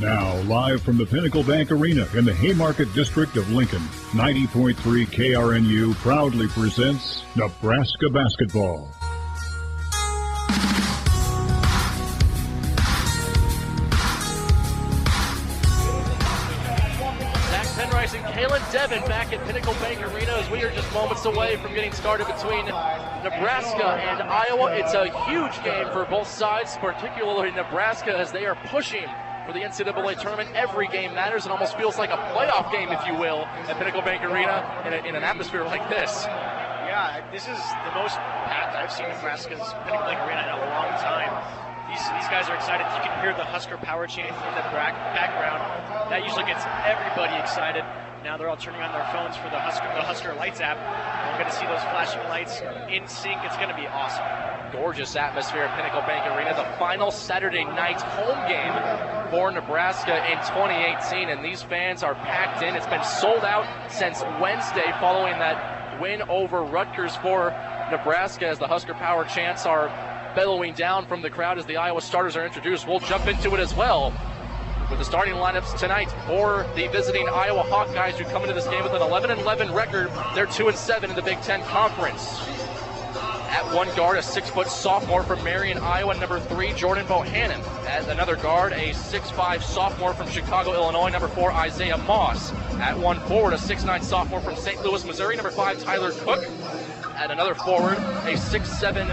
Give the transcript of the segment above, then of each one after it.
Now, live from the Pinnacle Bank Arena in the Haymarket District of Lincoln, 90.3 KRNU proudly presents Nebraska basketball. Devin back at Pinnacle Bank Arena as we are just moments away from getting started between Nebraska and Iowa. It's a huge game for both sides, particularly Nebraska, as they are pushing for the NCAA tournament. Every game matters. It almost feels like a playoff game, if you will, at Pinnacle Bank Arena in an atmosphere like this. Yeah, this is the most packed I've seen Nebraska's Pinnacle Bank Arena in a long time. These guys are excited. You can hear the Husker power chant in the background. That usually gets everybody excited. Now they're all turning on their phones for the Husker Lights app. We're going to see those flashing lights in sync. It's going to be awesome. Gorgeous atmosphere at Pinnacle Bank Arena. The final Saturday night home game for Nebraska in 2018, and these fans are packed in. It's been sold out since Wednesday following that win over Rutgers for Nebraska, as the Husker power chants are bellowing down from the crowd as the Iowa starters are introduced. We'll jump into it as well with the starting lineups tonight for the visiting Iowa Hawkeyes, who come into this game with an 11-11 record. They're 2-7 in the Big Ten Conference. At one guard, a 6-foot sophomore from Marion, Iowa, number 3, Jordan Bohannon. At another guard, a 6'5 sophomore from Chicago, Illinois, number 4, Isaiah Moss. At one forward, a 6'9 sophomore from St. Louis, Missouri, number 5, Tyler Cook. At another forward, a 6'7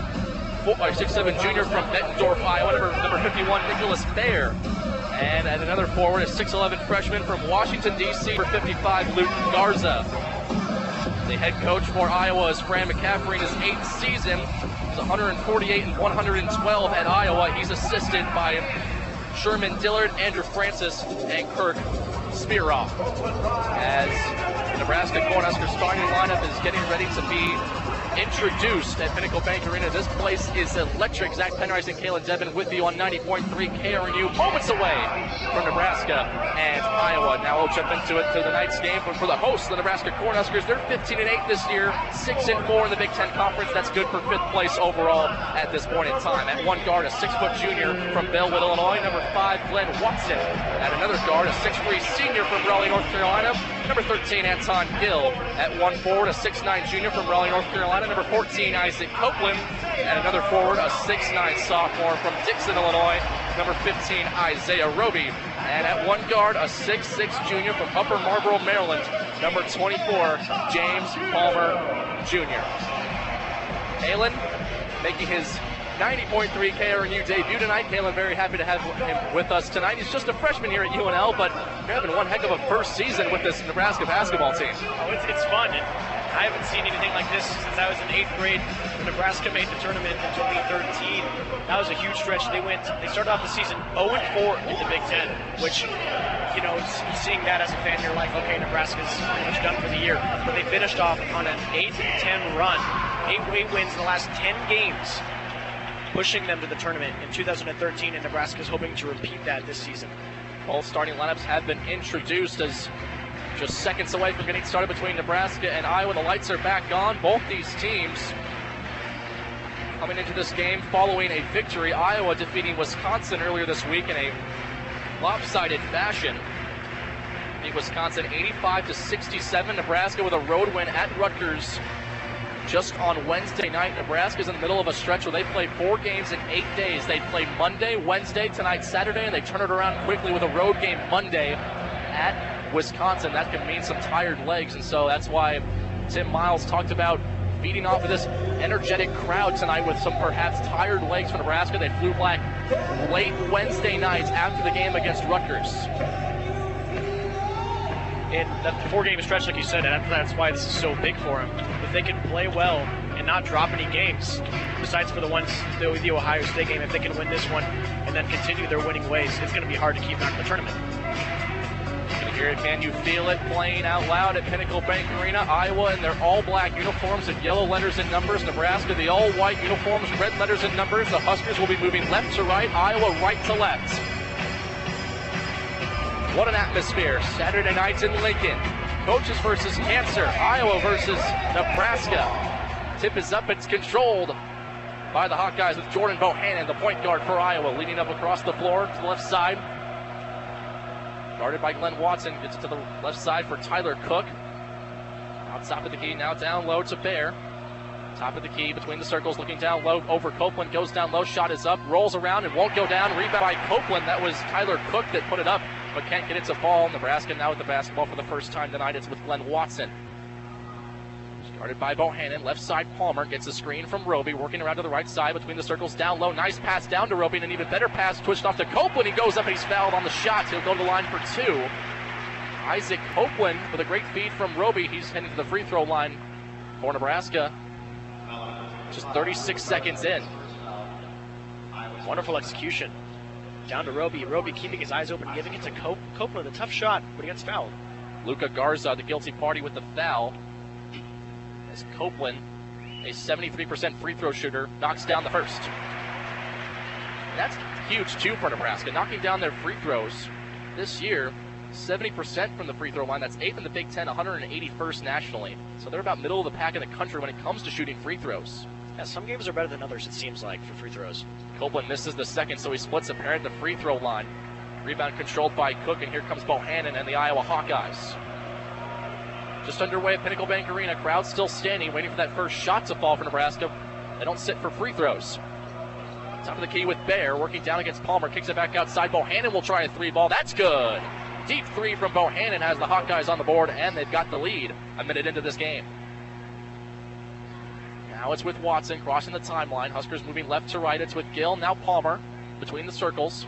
junior from Bettendorf, Iowa, number 51, Nicholas Baer. And at another forward, a 6'11 freshman from Washington, D.C., for 55, Luke Garza. The head coach for Iowa is Fran McCaffrey in his 8th season. He's 148 and 112 at Iowa. He's assisted by Sherman Dillard, Andrew Francis, and Kirk Spearoff. As the Nebraska Cornhusker starting lineup is getting ready to be introduced at Pinnacle Bank Arena. This place is electric. Zach Penrice and Kalen Devin with you on 90.3 KRNU, moments away from Nebraska and Iowa. Now we'll jump into it to tonight's game. But for the hosts, the Nebraska Cornhuskers, they're 15-8 this year, 6-4 in the Big Ten Conference. That's good for 5th place overall at this point in time. At one guard, a 6-foot junior from Bellwood, Illinois, number 5, Glenn Watson. At another guard, a 6'3 senior from Raleigh, North Carolina, number 13, Anton Gill. At one forward, a 6'9 junior from Raleigh, North Carolina, number 14, Isaac Copeland. And another forward, a 6'9 sophomore from Dixon, Illinois, number 15, Isaiah Roby. And at one guard, a 6'6 junior from Upper Marlboro, Maryland, number 24, James Palmer Jr. Kalen making his 90.3 KRNU debut tonight. Kalen, very happy to have him with us tonight. He's just a freshman here at UNL, but you're having one heck of a first season with this Nebraska basketball team. Oh, it's fun. I haven't seen anything like this since I was in 8th grade. When Nebraska made the tournament in 2013. That was a huge stretch. They started off the season 0-4 in the Big Ten, which, you know, seeing that as a fan, you're like, okay, Nebraska's pretty much done for the year. But they finished off on an 8-10 run, 8 wins in the last 10 games, pushing them to the tournament in 2013, and Nebraska's hoping to repeat that this season. Both starting lineups have been introduced as just seconds away from getting started between Nebraska and Iowa. The lights are back on. Both these teams coming into this game following a victory. Iowa defeating Wisconsin earlier this week in a lopsided fashion. Beat Wisconsin 85-67. Nebraska with a road win at Rutgers just on Wednesday night. Nebraska's in the middle of a stretch where they play 4 games in 8 days. They play Monday, Wednesday, tonight, Saturday, and they turn it around quickly with a road game Monday at Wisconsin. That can mean some tired legs, and so that's why Tim Miles talked about feeding off of this energetic crowd tonight with some perhaps tired legs for Nebraska. They flew back late Wednesday night after the game against Rutgers. And that 4-game stretch, like you said, and that's why this is so big for them. If they can play well and not drop any games, besides for the Ohio State game, if they can win this one and then continue their winning ways, it's going to be hard to keep them out of the tournament. Here, can you feel it playing out loud at Pinnacle Bank Arena? Iowa in their all-black uniforms and yellow letters and numbers. Nebraska, the all-white uniforms, red letters and numbers. The Huskers will be moving left to right, Iowa right to left. What an atmosphere. Saturday nights in Lincoln. Coaches versus cancer. Iowa versus Nebraska. Tip is up. It's controlled by the Hawkeyes with Jordan Bohannon, the point guard for Iowa, leading up across the floor to the left side. Guarded by Glenn Watson. Gets it to the left side for Tyler Cook. Now top of the key, now down low to Bear. Top of the key between the circles, looking down low over Copeland. Goes down low, shot is up, rolls around and won't go down. Rebound by Copeland. That was Tyler Cook that put it up, but can't get it to fall. Nebraska now with the basketball for the first time tonight. It's with Glenn Watson. Guarded by Bohannon, left side Palmer gets a screen from Roby, working around to the right side between the circles, down low, nice pass down to Roby, and an even better pass twitched off to Copeland. He goes up and he's fouled on the shot. He'll go to the line for 2. Isaac Copeland with a great feed from Roby. He's heading to the free throw line for Nebraska. Just 36 seconds in. Wonderful execution. Down to Roby. Roby keeping his eyes open, giving it to Copeland. A tough shot, but he gets fouled. Luca Garza, the guilty party with the foul. As Copeland, a 73% free throw shooter, knocks down the first. That's huge, too, for Nebraska. Knocking down their free throws this year, 70% from the free throw line. That's 8th in the Big Ten, 181st nationally. So they're about middle of the pack in the country when it comes to shooting free throws. Yeah, some games are better than others, it seems like, for free throws. Copeland misses the second, so he splits a pair at the free throw line. Rebound controlled by Cook, and here comes Bohannon and the Iowa Hawkeyes. Just underway at Pinnacle Bank Arena. Crowd still standing, waiting for that first shot to fall for Nebraska. They don't sit for free throws. Top of the key with Bear, working down against Palmer. Kicks it back outside. Bohannon will try a 3-ball. That's good. Deep 3 from Bohannon has the Hawkeyes on the board, and they've got the lead a minute into this game. Now it's with Watson crossing the timeline. Huskers moving left to right. It's with Gill. Now Palmer between the circles.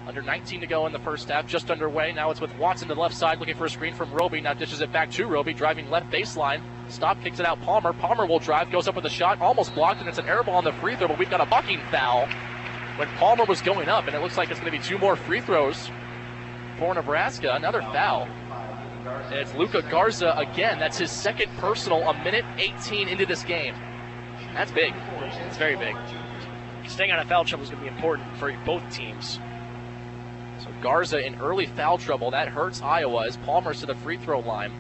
Under 19 to go in the first half, just underway. Now it's with Watson to the left side, looking for a screen from Roby. Now dishes it back to Roby, driving left baseline. Stop, kicks it out Palmer. Palmer will drive, goes up with a shot, almost blocked, and it's an air ball on the free throw, but we've got a bucking foul when Palmer was going up, and it looks like it's going to be 2 more free throws for Nebraska. Another foul. And it's Luca Garza again. That's his second personal, a minute 18 into this game. That's big. It's very big. Staying out of foul trouble is going to be important for both teams. So Garza in early foul trouble. That hurts Iowa as Palmer's to the free throw line.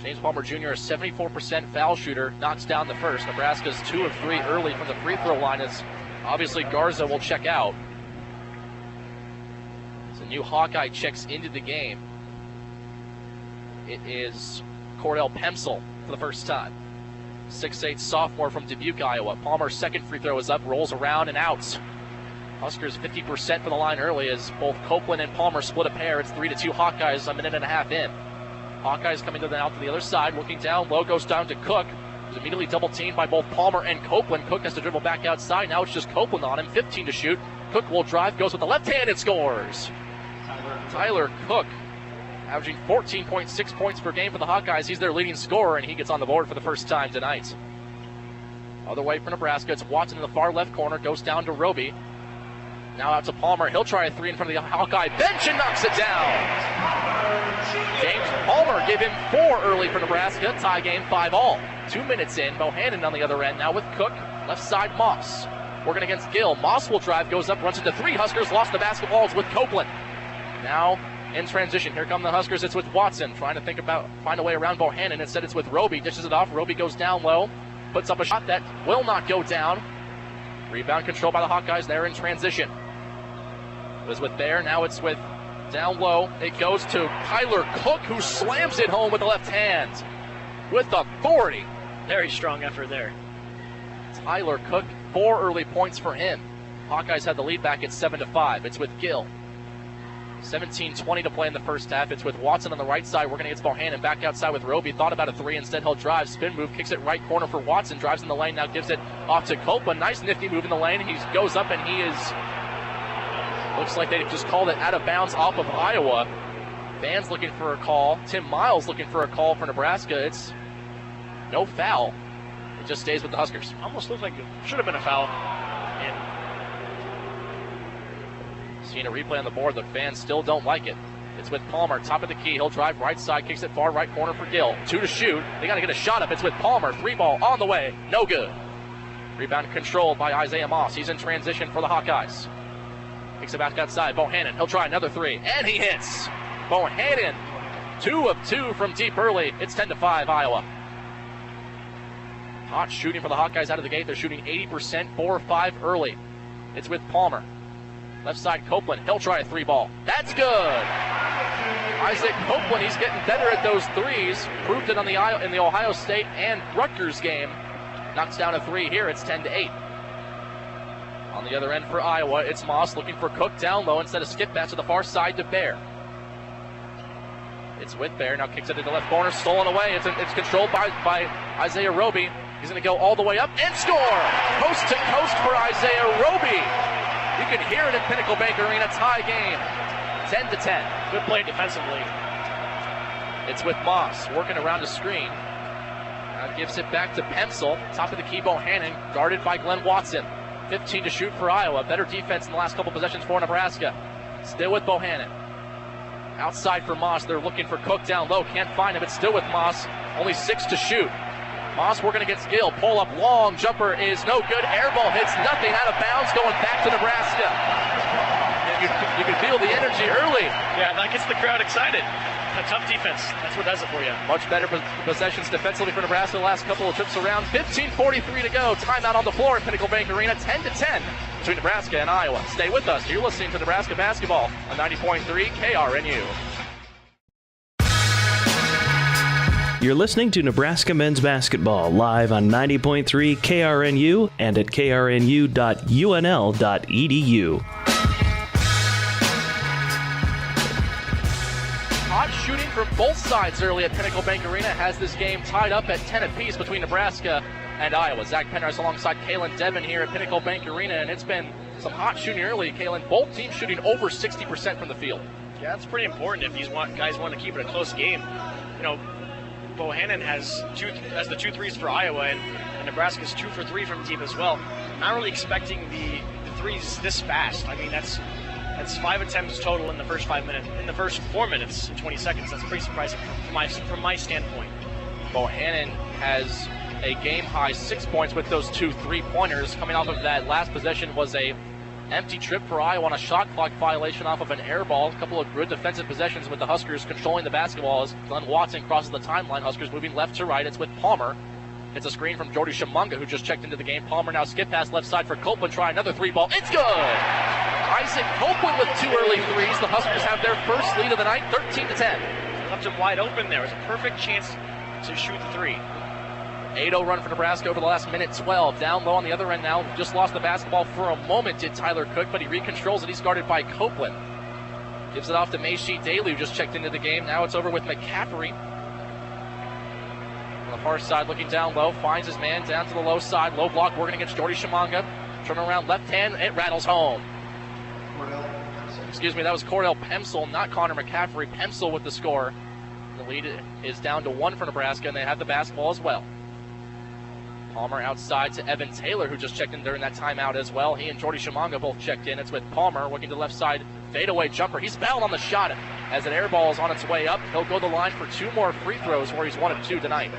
James Palmer Jr., a 74% foul shooter, knocks down the first. Nebraska's 2 of 3 early from the free throw line as obviously Garza will check out. As a new Hawkeye checks into the game, it is Cordell Pemsel for the first time. 6'8" sophomore from Dubuque, Iowa. Palmer's second free throw is up, rolls around and out. Huskers 50% from the line early as both Copeland and Palmer split a pair. It's 3-2 Hawkeyes a minute and a half in. Hawkeyes coming out to the other side, looking down low, goes down to Cook. He's immediately double teamed by both Palmer and Copeland. Cook has to dribble back outside. Now it's just Copeland on him, 15 to shoot. Cook will drive, goes with the left hand and scores. Tyler Cook averaging 14.6 points per game for the Hawkeyes. He's their leading scorer, and he gets on the board for the first time tonight. Other way for Nebraska, it's Watson in the far left corner, goes down to Roby. Now out to Palmer. He'll try a 3 in front of the Hawkeye bench and knocks it down. James Palmer gave him 4 early for Nebraska. Tie game 5-all. 2 minutes in. Bohannon on the other end now with Cook. Left side Moss. Working against Gill. Moss will drive, goes up, runs into 3. Huskers lost the basketball. It's with Copeland. Now in transition. Here come the Huskers. It's with Watson trying to find a way around Bohannon. Instead it's with Roby. Dishes it off. Roby goes down low. Puts up a shot that will not go down. Rebound control by the Hawkeyes. They're in transition. It was with Bear. Now it's with down low. It goes to Tyler Cook, who slams it home with the left hand with authority. Very strong effort there. Tyler Cook, 4 early points for him. Hawkeyes had the lead back at 7-5. It's with Gill. 17:20 to play in the first half. It's with Watson on the right side working against Bohannon. Back outside with Roby. Thought about a 3. Instead, he'll drive. Spin move. Kicks it right corner for Watson. Drives in the lane. Now gives it off to Copeland. Nice nifty move in the lane. He goes up and he is... Looks like they just called it out of bounds off of Iowa. Fans looking for a call. Tim Miles looking for a call for Nebraska. It's no foul. It just stays with the Huskers. Almost looks like it should have been a foul. Seeing a replay on the board, the fans still don't like it. It's with Palmer, top of the key. He'll drive right side, kicks it far right corner for Gill. 2 to shoot. They got to get a shot up. It's with Palmer. 3-ball on the way. No good. Rebound controlled by Isaiah Moss. He's in transition for the Hawkeyes. Kicks it back outside. Bohannon. He'll try another 3. And he hits. Bohannon. 2 of 2 from deep early. It's 10-5 Iowa. Hot shooting for the Hawkeyes out of the gate. They're shooting 80%, 4 or 5 early. It's with Palmer. Left side Copeland. He'll try a 3-ball. That's good. Isaac Copeland, he's getting better at those threes. Proved it in the Ohio State and Rutgers game. Knocks down a three here. It's 10-8. On the other end for Iowa, it's Moss looking for Cook down low instead of skip pass to the far side to Bear. It's with Bear, now kicks it into the left corner, stolen away. It's controlled by Isaiah Roby. He's going to go all the way up and score! Coast to coast for Isaiah Roby. You can hear it in Pinnacle Bank Arena, tie game, 10-10. Good play defensively. It's with Moss, working around the screen. Now gives it back to Pencil, top of the key, Bohannon, guarded by Glenn Watson. 15 to shoot for Iowa. Better defense in the last couple possessions for Nebraska. Still with Bohannon. Outside for Moss. They're looking for Cook down low. Can't find him. It's still with Moss. Only 6 to shoot. Moss working against Gill. Pull up long. Jumper is no good. Air ball hits nothing. Out of bounds. Going back to Nebraska. You can feel the energy early. Yeah, that gets the crowd excited. A tough defense. That's what does it for you. Much better possessions defensively for Nebraska the last couple of trips around. 15:43 to go. Timeout on the floor at Pinnacle Bank Arena. 10-10 between Nebraska and Iowa. Stay with us. You're listening to Nebraska basketball on 90.3 KRNU. You're listening to Nebraska men's basketball live on 90.3 KRNU and at krnu.unl.edu. Hot shooting from both sides early at Pinnacle Bank Arena has this game tied up at 10 apiece between Nebraska and Iowa. Zach Penrice alongside Kalen Devin here at Pinnacle Bank Arena, and it's been some hot shooting early. Kalen, both teams shooting over 60% from the field. Yeah, that's pretty important if these guys want to keep it a close game. You know, Bohannon has the 2 threes for Iowa, and Nebraska's 2 for 3 from deep as well. Not really expecting the threes this fast. I mean, that's 5 attempts total in the first 5 minutes. In the first 4 minutes and 20 seconds, that's pretty surprising from my standpoint. Bohannon has a game-high 6 points with those 2 3-pointers. Coming off of that last possession was a empty trip for Iowa on a shot clock violation off of an air ball. A couple of good defensive possessions with the Huskers controlling the basketball as Glenn Watson crosses the timeline. Huskers moving left to right. It's with Palmer. It's a screen from Jordy Shamunga, who just checked into the game. Palmer now skip pass left side for Copeland. Try another 3-ball. It's good! Isaac Copeland with 2 early threes. The Huskers have their first lead of the night, 13-10. Left him wide open there. It was a perfect chance to shoot the 3. 8-0 run for Nebraska over the last minute 12. Down low on the other end now. Just lost the basketball for a moment, did Tyler Cook, but he recontrols it. He's guarded by Copeland. Gives it off to Maishi Daly, who just checked into the game. Now it's over with McCaffrey. On the far side, looking down low, finds his man down to the low side. Low block working against Jordy Shamunga. Turning around left hand, it rattles home. Excuse me, that was Cordell Pemsel, not Connor McCaffrey. Pemsel with the score. The lead is down to 1 for Nebraska, and they have the basketball as well. Palmer outside to Evan Taylor, who just checked in during that timeout as well. He and Jordy Shamunga both checked in. It's with Palmer working to the left side. Fadeaway jumper. He's fouled on the shot as an air ball is on its way up. He'll go to the line for 2 more free throws, where he's 1 of 2 tonight.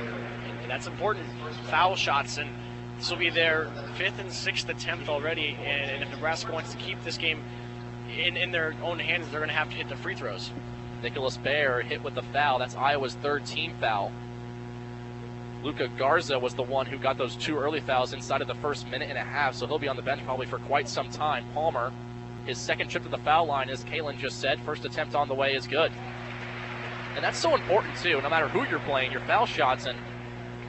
And that's important. Foul shots, and this will be their 5th and 6th attempt already. And if Nebraska wants to keep this game in their own hands, they're going to have to hit the free throws. Nicholas Baer hit with the foul. That's Iowa's 3rd team foul. Luca Garza was the one who got those 2 early fouls inside of the first minute and a half, so he'll be on the bench probably for quite some time. Palmer, his 2nd trip to the foul line, as Kalen just said. First attempt on the way is good. And that's so important, too. No matter who you're playing, your foul shots, and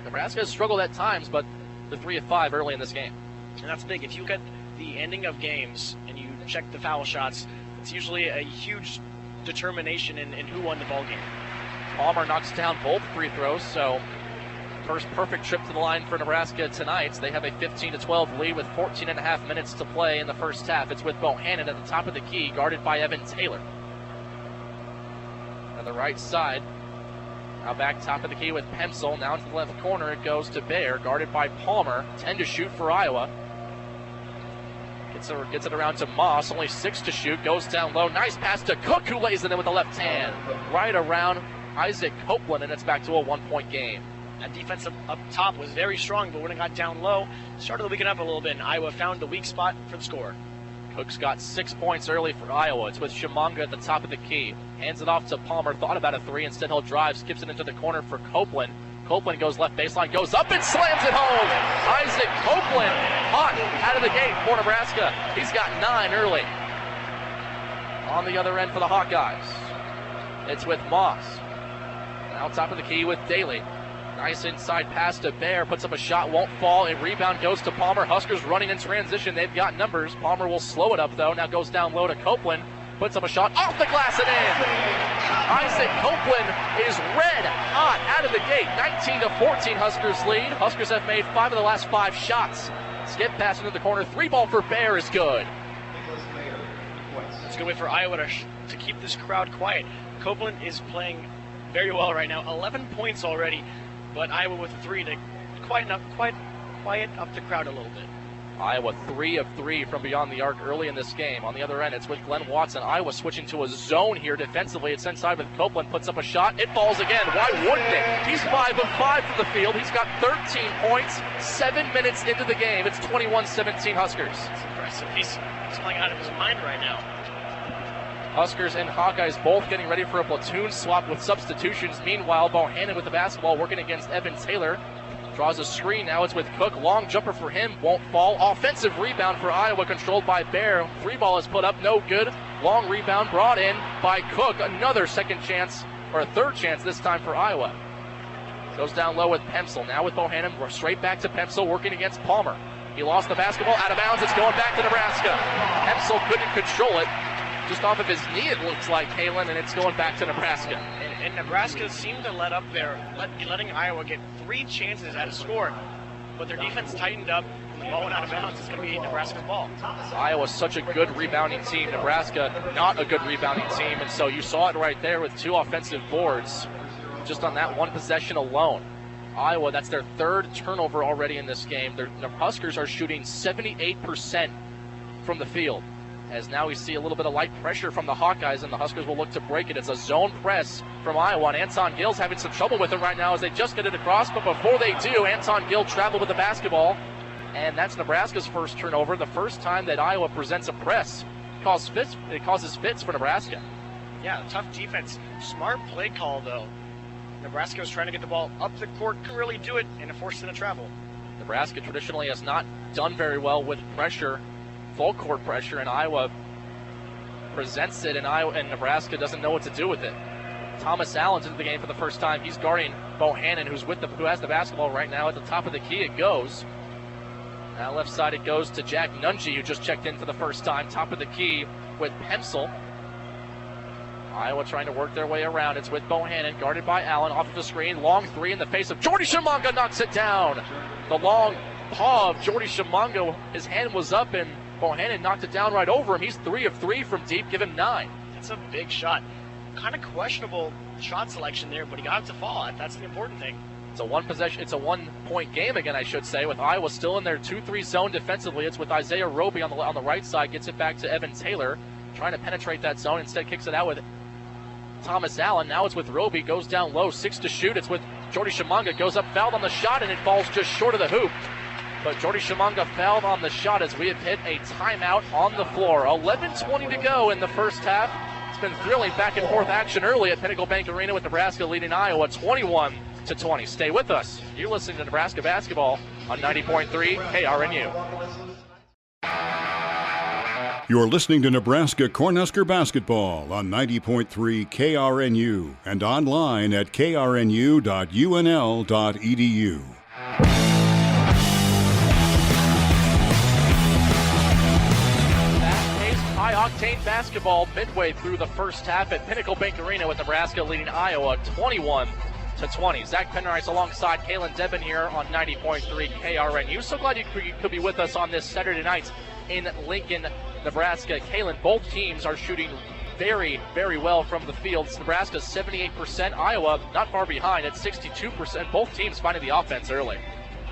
Nebraska has struggled at times, but they're 3 of 5 early in this game. And that's big. If you get the ending of games and you check the foul shots, it's usually a huge determination in who won the ball game. Palmer knocks down both free throws, so first perfect trip to the line for Nebraska tonight. They have a 15-12 lead with 14.5 minutes to play in the first half. It's with Bohannon at the top of the key, guarded by Evan Taylor. On the right side, now back top of the key with Pemsel. Now into the left corner, it goes to Baer, guarded by Palmer. 10 to shoot for Iowa. Gets it around to Moss, only 6 to shoot. Goes down low, nice pass to Cook, who lays it in with the left hand. Right around Isaac Copeland, and it's back to a 1-point game. That defense up top was very strong, but when it got down low, started to weaken up a little bit, and Iowa found the weak spot for the score. Cook's got 6 points early for Iowa. It's with Shamunga at the top of the key. Hands it off to Palmer, thought about a 3. Instead, he'll drive, skips it into the corner for Copeland. Copeland goes left baseline, goes up and slams it home. Isaac Copeland, hot out of the gate for Nebraska. He's got 9 early. On the other end for the Hawkeyes, It's with Moss. Now top of the key with Daly. Nice inside pass to Bear. Puts up a shot, won't fall. A rebound goes to Palmer. Huskers running in transition. They've got numbers. Palmer will slow it up, though. Now goes down low to Copeland. Puts up a shot off the glass and in. Isaac Copeland is red hot out of the gate. 19-14 Huskers lead. Huskers have made 5 of the last 5 shots. Skip pass into the corner. 3-ball for Bear is good. It's a good way for Iowa to keep this crowd quiet. Copeland is playing very well right now. 11 points already, but Iowa with 3 to quiet up the crowd a little bit. Iowa 3 of 3 from beyond the arc early in this game. On the other end, it's with Glenn Watson. Iowa switching to a zone here defensively. It's inside with Copeland. Puts up a shot. It falls again. Why wouldn't it? He's 5 of 5 from the field. He's got 13 points, 7 minutes into the game. It's 21-17 Huskers. It's impressive. He's playing out of his mind right now. Huskers and Hawkeyes both getting ready for a platoon swap with substitutions. Meanwhile, Bohannon with the basketball working against Evan Taylor. Draws a screen. Now it's with Cook. Long jumper for him. Won't fall. Offensive rebound for Iowa controlled by Bear. 3-ball is put up. No good. Long rebound brought in by Cook. Another second chance, or a third chance this time for Iowa. Goes down low with Pemsel. Now with Bohannon. We're straight back to Pemsel working against Palmer. He lost the basketball out of bounds. It's going back to Nebraska. Pemsel couldn't control it. Just off of his knee, it looks like, Kalen, and it's going back to Nebraska. And Nebraska seemed to let up there, letting Iowa get 3 chances at a score. But their defense tightened up, and the ball went out of bounds. It's going to be Nebraska's ball. Iowa's such a good rebounding team. Nebraska, not a good rebounding team. And so you saw it right there with 2 offensive boards just on that one possession alone. Iowa, that's their 3rd turnover already in this game. The Huskers are shooting 78% from the field. As now we see a little bit of light pressure from the Hawkeyes, and the Huskers will look to break it. It's a zone press from Iowa, and Anton Gill's having some trouble with it right now as they just get it across. But before they do, Anton Gill traveled with the basketball, and that's Nebraska's first turnover. The first time that Iowa presents a press, it causes fits for Nebraska. Yeah, tough defense. Smart play call, though. Nebraska was trying to get the ball up the court, couldn't really do it, and it forced it to travel. Nebraska traditionally has not done very well with pressure, full court pressure, and Iowa presents it, and Nebraska doesn't know what to do with it. Thomas Allen's into the game for the first time. He's guarding Bohannon, who has the basketball right now. At the top of the key it goes. Now left side it goes to Jack Nunji, who just checked in for the first time. Top of the key with Pemsel. Iowa trying to work their way around. It's with Bohannon, guarded by Allen, off of the screen. Long 3 in the face of Jordy Shimanga, knocks it down. The long paw of Jordy Shimanga, his hand was up, and Bohannon knocked it down right over him. He's 3 of 3 from deep, give him 9. That's a big shot. Kind of questionable shot selection there, but he got it to fall. That's the important thing. It's a 1-point game again, I should say, with Iowa still in their 2-3 zone defensively. It's with Isaiah Roby on the right side, gets it back to Evan Taylor, trying to penetrate that zone. Instead kicks it out with Thomas Allen. Now it's with Roby, goes down low, 6 to shoot. It's with Jordy Shimanga, goes up, fouled on the shot, and it falls just short of the hoop. But Jordy Shimanga fouled on the shot as we have hit a timeout on the floor. 11:20 to go in the first half. It's been thrilling back and forth action early at Pinnacle Bank Arena with Nebraska leading Iowa 21-20. Stay with us. You're listening to Nebraska basketball on 90.3 KRNU. You're listening to Nebraska Cornhusker basketball on 90.3 KRNU and online at krnu.unl.edu. High-octane basketball midway through the first half at Pinnacle Bank Arena with Nebraska leading Iowa 21-20. Zach Penrice alongside Kalen Devin here on 90.3 KRNU. So glad you could be with us on this Saturday night in Lincoln, Nebraska. Kalen, both teams are shooting very, very well from the field. Nebraska's 78%, Iowa not far behind at 62%. Both teams finding the offense early.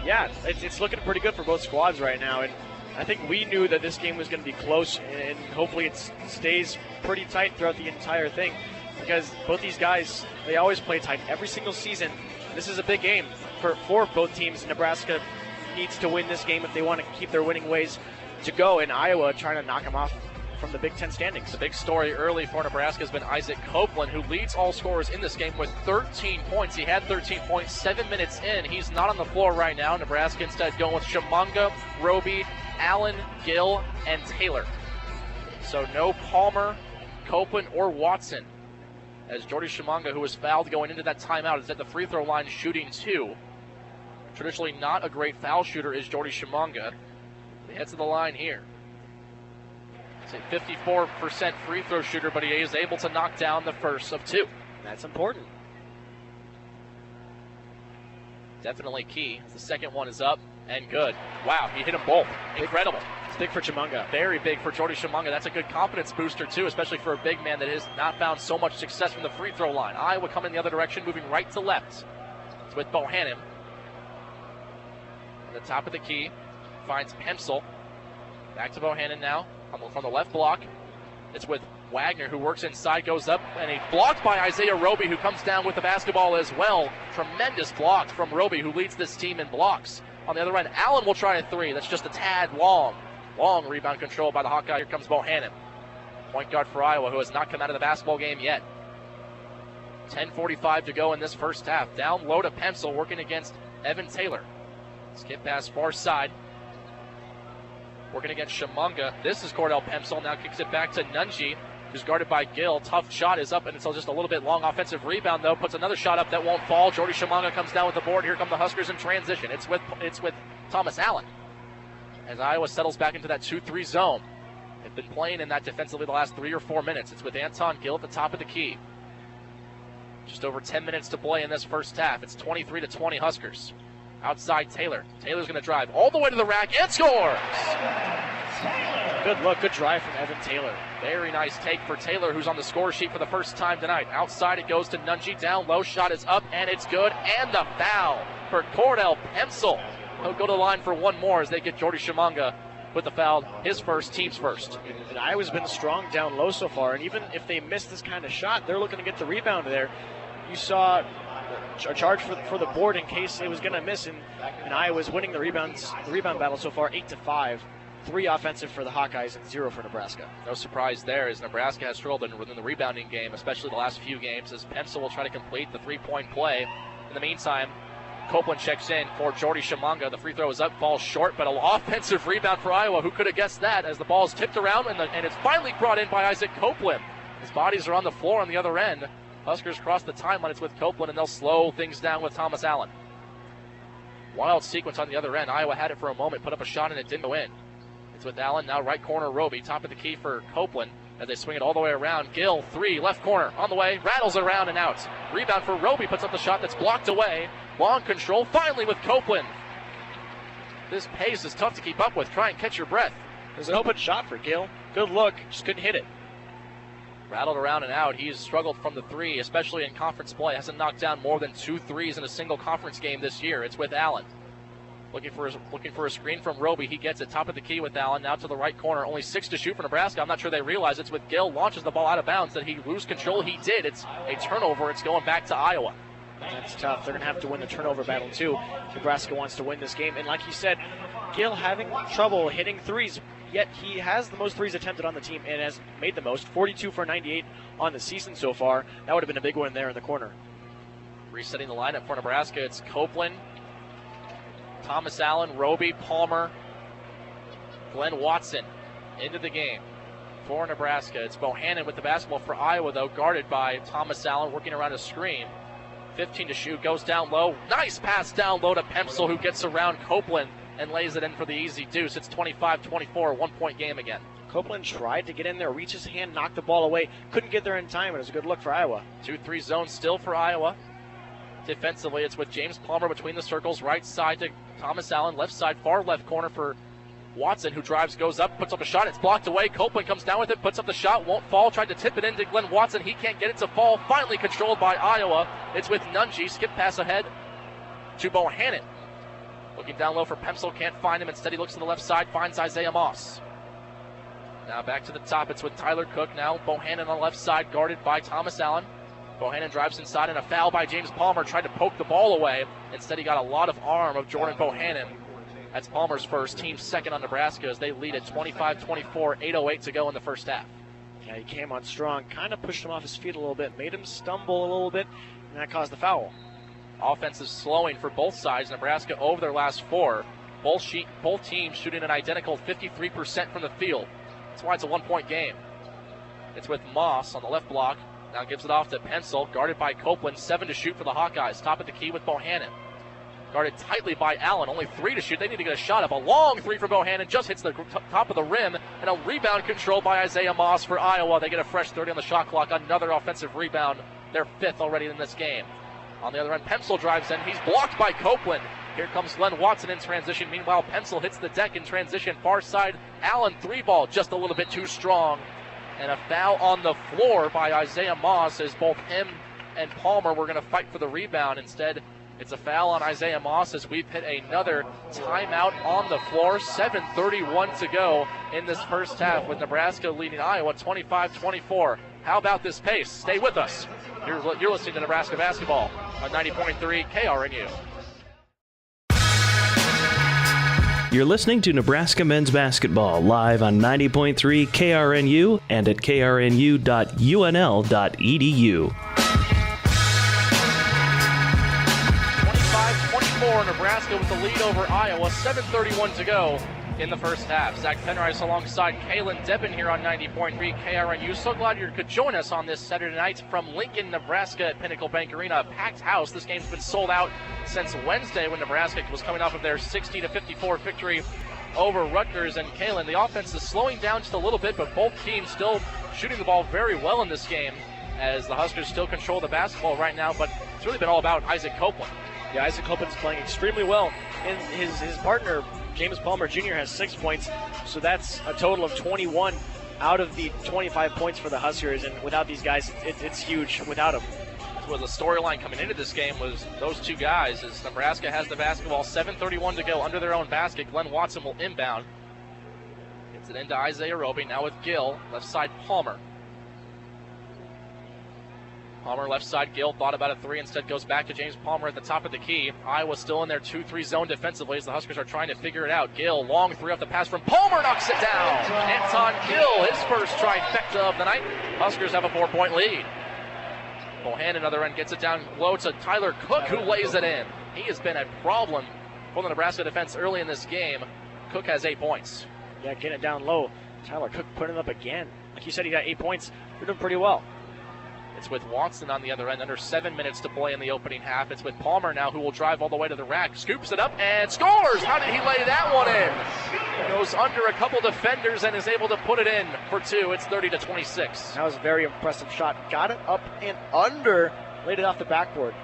Yeah, it's looking pretty good for both squads right now, and I think we knew that this game was going to be close, and hopefully it stays pretty tight throughout the entire thing, because both these guys, they always play tight every single season. This is a big game for both teams. Nebraska needs to win this game if they want to keep their winning ways to go, and Iowa trying to knock them off from the Big Ten standings. The big story early for Nebraska has been Isaac Copeland, who leads all scorers in this game with 13 points. He had 13 points 7 minutes in. He's not on the floor right now. Nebraska instead going with Shimanga, Roby, Allen, Gill, and Taylor. So no Palmer, Copeland, or Watson as Jordy Shimanga, who was fouled going into that timeout, is at the free throw line shooting 2. Traditionally not a great foul shooter is Jordy Shimanga. He heads to the line here. It's a 54% free throw shooter, but he is able to knock down the first of 2. That's important. Definitely key. The second one is up and good. Wow, he hit them both. Incredible. It's big for Chimanga. Very big for Jordy Shimanga. That's a good confidence booster, too, especially for a big man that has not found so much success from the free throw line. Iowa coming the other direction, moving right to left. It's with Bohannon. At the top of the key, finds Pencil. Back to Bohannon now from the left block. It's with Wagner, who works inside, goes up, and he blocked by Isaiah Roby, who comes down with the basketball as well. Tremendous block from Roby, who leads this team in blocks. On the other end, Allen will try a 3. That's just a tad long. Long rebound control by the Hawkeye. Here comes Bohannon. Point guard for Iowa, who has not come out of the basketball game yet. 10:45 to go in this first half. Down low to Pencil, working against Evan Taylor. Skip pass far side. Working against Shimanga. This is Cordell Pencil. Now kicks it back to Nunji, who's guarded by Gill. Tough shot is up, and it's just a little bit long. Offensive rebound, though. Puts another shot up that won't fall. Jordy Shimanga comes down with the board. Here come the Huskers in transition. It's with Thomas Allen as Iowa settles back into that 2-3 zone. They've been playing in that defensively the last 3 or 4 minutes. It's with Anton Gill at the top of the key. Just over 10 minutes to play in this first half. It's 23-20 Huskers. Outside Taylor. Taylor's going to drive all the way to the rack and scores! Good look, good drive from Evan Taylor. Very nice take for Taylor, who's on the score sheet for the first time tonight. Outside it goes to Nunji. Down low, shot is up, and it's good. And the foul for Cordell Pencil. He'll go to the line for one more as they get Jordy Shimanga with the foul, his first, team's first. And Iowa's been strong down low so far, and even if they miss this kind of shot, they're looking to get the rebound there. You saw a charge for the board in case it was going to miss, and Iowa's winning the rebound battle so far, 8-5. 3 offensive for the Hawkeyes and 0 for Nebraska. No surprise there, as Nebraska has struggled within the rebounding game, especially the last few games, as Pencil will try to complete the 3-point play. In the meantime, Copeland checks in for Jordy Shimanga. The free throw is up, falls short, but an offensive rebound for Iowa. Who could have guessed that, as the ball is tipped around and it's finally brought in by Isaac Copeland. His bodies are on the floor on the other end. Huskers cross the timeline. It's with Copeland, and they'll slow things down with Thomas Allen. Wild sequence on the other end. Iowa had it for a moment, put up a shot, and it didn't go in. It's with Allen, now right corner Roby, top of the key for Copeland as they swing it all the way around. Gill, 3, left corner, on the way, rattles around and out. Rebound for Roby, puts up the shot that's blocked away. Long control, finally with Copeland. This pace is tough to keep up with. Try and catch your breath. There's an open shot for Gill. Good look, just couldn't hit it. Rattled around and out. He's struggled from the 3, especially in conference play. Hasn't knocked down more than 2 threes in a single conference game this year. It's with Allen. Looking for a screen from Roby. He gets it. Top of the key with Allen. Now to the right corner. Only 6 to shoot for Nebraska. I'm not sure they realize it's with Gill. Launches the ball out of bounds. Did he lose control? He did. It's a turnover. It's going back to Iowa. That's tough. They're going to have to win the turnover battle, too. Nebraska wants to win this game. And like you said, Gill having trouble hitting threes, yet he has the most threes attempted on the team and has made the most. 42 for 98 on the season so far. That would have been a big one there in the corner. Resetting the lineup for Nebraska. It's Copeland, Thomas Allen, Roby, Palmer, Glenn Watson into the game for Nebraska. It's Bohannon with the basketball for Iowa, though, guarded by Thomas Allen, working around a screen. 15 to shoot, goes down low. Nice pass down low to Pencil, who gets around Copeland and lays it in for the easy deuce. It's 25-24, 1-point game again. Copeland tried to get in there, reach his hand, knock the ball away. Couldn't get there in time, but it was a good look for Iowa. 2-3 zone still for Iowa. Defensively, it's with James Palmer between the circles, right side to Thomas Allen, left side, far left corner for Watson, who drives, goes up, puts up a shot. It's blocked away. Copeland comes down with it, puts up the shot, won't fall. Tried to tip it into Glenn Watson. He can't get it to fall. Finally controlled by Iowa. It's with Nunji. Skip pass ahead to Bohannon. Looking down low for Pencil, can't find him. Instead, he looks to the left side, finds Isaiah Moss. Now back to the top. It's with Tyler Cook. Now Bohannon on the left side, guarded by Thomas Allen. Bohannon drives inside, and a foul by James Palmer. Tried to poke the ball away. Instead, he got a lot of arm of Jordan Bohannon. That's Palmer's first, team second on Nebraska as they lead at 25-24, 8:08 to go in the first half. Yeah, he came on strong, kind of pushed him off his feet a little bit, made him stumble a little bit, and that caused the foul. Offensive slowing for both sides. Nebraska over their last 4. Both teams shooting an identical 53% from the field. That's why it's a 1-point game. It's with Moss on the left block. Now gives it off to Pencil, guarded by Copeland. 7 to shoot for the Hawkeyes. Top of the key with Bohannon. Guarded tightly by Allen. Only 3 to shoot. They need to get a shot up. A long 3 for Bohannon. Just hits the top of the rim. And a rebound controlled by Isaiah Moss for Iowa. They get a fresh 30 on the shot clock. Another offensive rebound. Their 5th already in this game. On the other end, Pencil drives in. He's blocked by Copeland. Here comes Glenn Watson in transition. Meanwhile, Pencil hits the deck in transition. Far side, Allen 3-ball. Just a little bit too strong. And a foul on the floor by Isaiah Moss as both him and Palmer were going to fight for the rebound. Instead, it's a foul on Isaiah Moss as we've hit another timeout on the floor. 7:31 to go in this first half with Nebraska leading Iowa 25-24. How about this pace? Stay with us. You're listening to Nebraska basketball on 90.3 KRNU. You're listening to Nebraska men's basketball live on 90.3 KRNU and at krnu.unl.edu. 25-24, Nebraska with the lead over Iowa. 7:31 to go in the first half. Zach Penrice alongside Kalen Debin here on 90.3 KRNU. So glad you could join us on this Saturday night from Lincoln, Nebraska at Pinnacle Bank Arena. A packed house. This game's been sold out since Wednesday when Nebraska was coming off of their 60-54 victory over Rutgers. And Kalen, the offense is slowing down just a little bit, but both teams still shooting the ball very well in this game as the Huskers still control the basketball right now, but it's really been all about Isaac Copeland. Yeah, Isaac Copeland's playing extremely well, and his partner, James Palmer Jr., has 6 points, so that's a total of 21 out of the 25 points for the Huskers, and without these guys, it's huge without them. Well, the storyline coming into this game was those two guys as Nebraska has the basketball, 7:31 to go under their own basket. Glenn Watson will inbound. Gets it into Isaiah Roby, now with Gill, left side Palmer. Palmer left side, Gill thought about a 3, instead goes back to James Palmer at the top of the key. Iowa still in their 2-3 zone defensively as the Huskers are trying to figure it out. Gill, long 3 off the pass from Palmer, knocks it down. Anton Gill, his first trifecta of the night. Huskers have a 4-point lead. Bohannon, other end, gets it down low to Tyler Cook, who lays it in. He has been a problem for the Nebraska defense early in this game. Cook has 8 points. Yeah, getting it down low. Tyler Cook putting it up again. Like you said, he got 8 points. They're doing pretty well. It's with Watson on the other end, under 7 minutes to play in the opening half. It's with Palmer now, who will drive all the way to the rack, scoops it up, and scores! How did he lay that one in? Goes under a couple defenders and is able to put it in for 2. It's 30-26. That was a very impressive shot. Got it up and under, laid it off the backboard.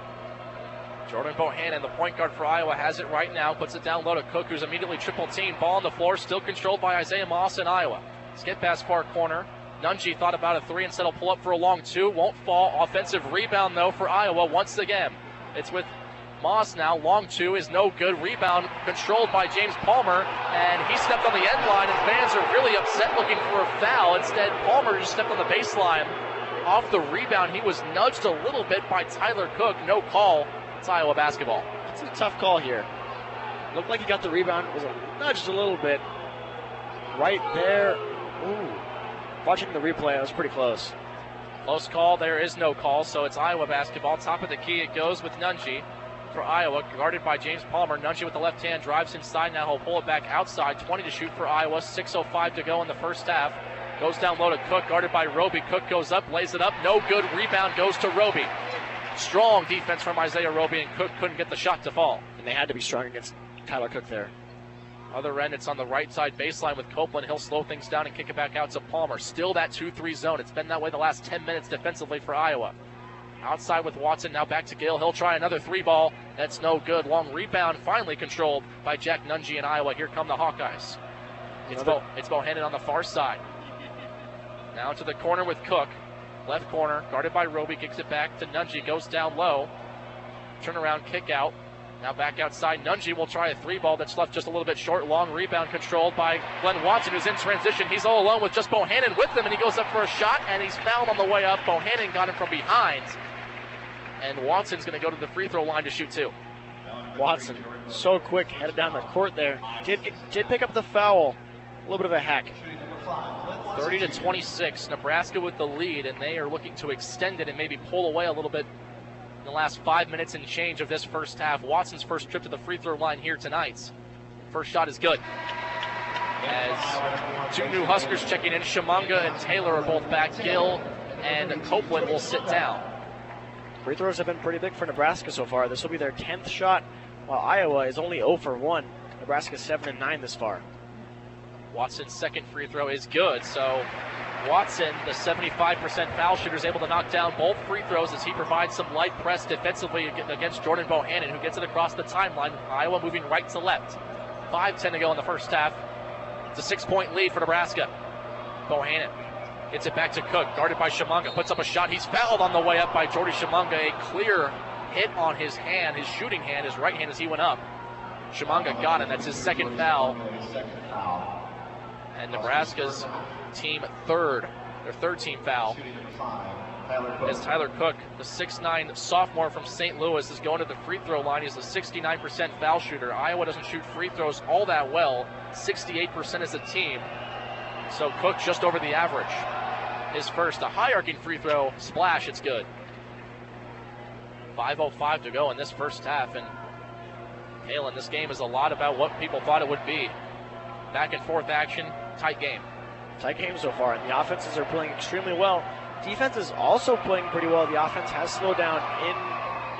Jordan Bohannon, the point guard for Iowa, has it right now, puts it down low to Cook, who's immediately triple-teamed. Ball on the floor, still controlled by Isaiah Moss in Iowa. Skip pass far corner. Nunji thought about a 3, instead he'll pull up for a long 2. Won't fall. Offensive rebound, though, for Iowa once again. It's with Moss now. Long 2 is no good. Rebound controlled by James Palmer, and he stepped on the end line, and fans are really upset looking for a foul. Instead, Palmer just stepped on the baseline. Off the rebound, he was nudged a little bit by Tyler Cook. No call. It's Iowa basketball. It's a tough call here. Looked like he got the rebound. Was nudged a little bit. Right there. Ooh. Watching the replay, it was pretty close. Close call. There is no call, so it's Iowa basketball. Top of the key, it goes with Nunji for Iowa, guarded by James Palmer. Nunji with the left hand drives inside. Now he'll pull it back outside. 20 to shoot for Iowa. 6:05 to go in the first half. Goes down low to Cook, guarded by Roby. Cook goes up, lays it up. No good. Rebound goes to Roby. Strong defense from Isaiah Roby, and Cook couldn't get the shot to fall. And they had to be strong against Tyler Cook there. Other end, it's on the right side baseline with Copeland. He'll slow things down and kick it back out to Palmer. Still that 2-3 zone. It's been that way the last 10 minutes defensively for Iowa. Outside with Watson, now back to Gill. He'll try another 3-ball. That's no good. Long rebound, finally controlled by Jack Nunji in Iowa. Here come the Hawkeyes. It's Bohannon on the far side. Now to the corner with Cook. Left corner, guarded by Roby, kicks it back to Nunji. Goes down low. Turnaround kick out. Now back outside, Nunji will try a 3-ball that's left just a little bit short. Long rebound controlled by Glenn Watson, who's in transition. He's all alone with just Bohannon with him, and he goes up for a shot, and he's fouled on the way up. Bohannon got him from behind, and Watson's going to go to the free throw line to shoot 2. Watson, so quick, headed down the court there. Did pick up the foul. A little bit of a hack. 30-26, Nebraska with the lead, and they are looking to extend it and maybe pull away a little bit in the last 5 minutes and change of this first half. Watson's first trip to the free throw line here tonight. First shot is good. As 2 new Huskers checking in, Shimanga and Taylor are both back. Gill and Copeland will sit down. Free throws have been pretty big for Nebraska so far. This will be their 10th shot, while Iowa is only 0 for 1. Nebraska's 7-9 this far. Watson's second free throw is good, so Watson, the 75% foul shooter, is able to knock down both free throws as he provides some light press defensively against Jordan Bohannon, who gets it across the timeline. Iowa moving right to left. 5:10 to go in the first half. It's a 6-point lead for Nebraska. Bohannon gets it back to Cook, guarded by Shimanga, puts up a shot. He's fouled on the way up by Jordy Shimanga. A clear hit on his hand, his shooting hand, his right hand as he went up. Shimanga got him. That's his second foul. And Nebraska's team third, their third team foul. As Tyler Cook, the 6'9 sophomore from St. Louis, is going to the free throw line. He's a 69% foul shooter. Iowa doesn't shoot free throws all that well, 68% as a team. So Cook just over the average. His first, a high arcing free throw, splash, it's good. 5:05 to go in this first half, and Halen, this game is a lot about what people thought it would be. Back and forth action, tight game. Tight game so far, and the offenses are playing extremely well. Defense is also playing pretty well. The offense has slowed down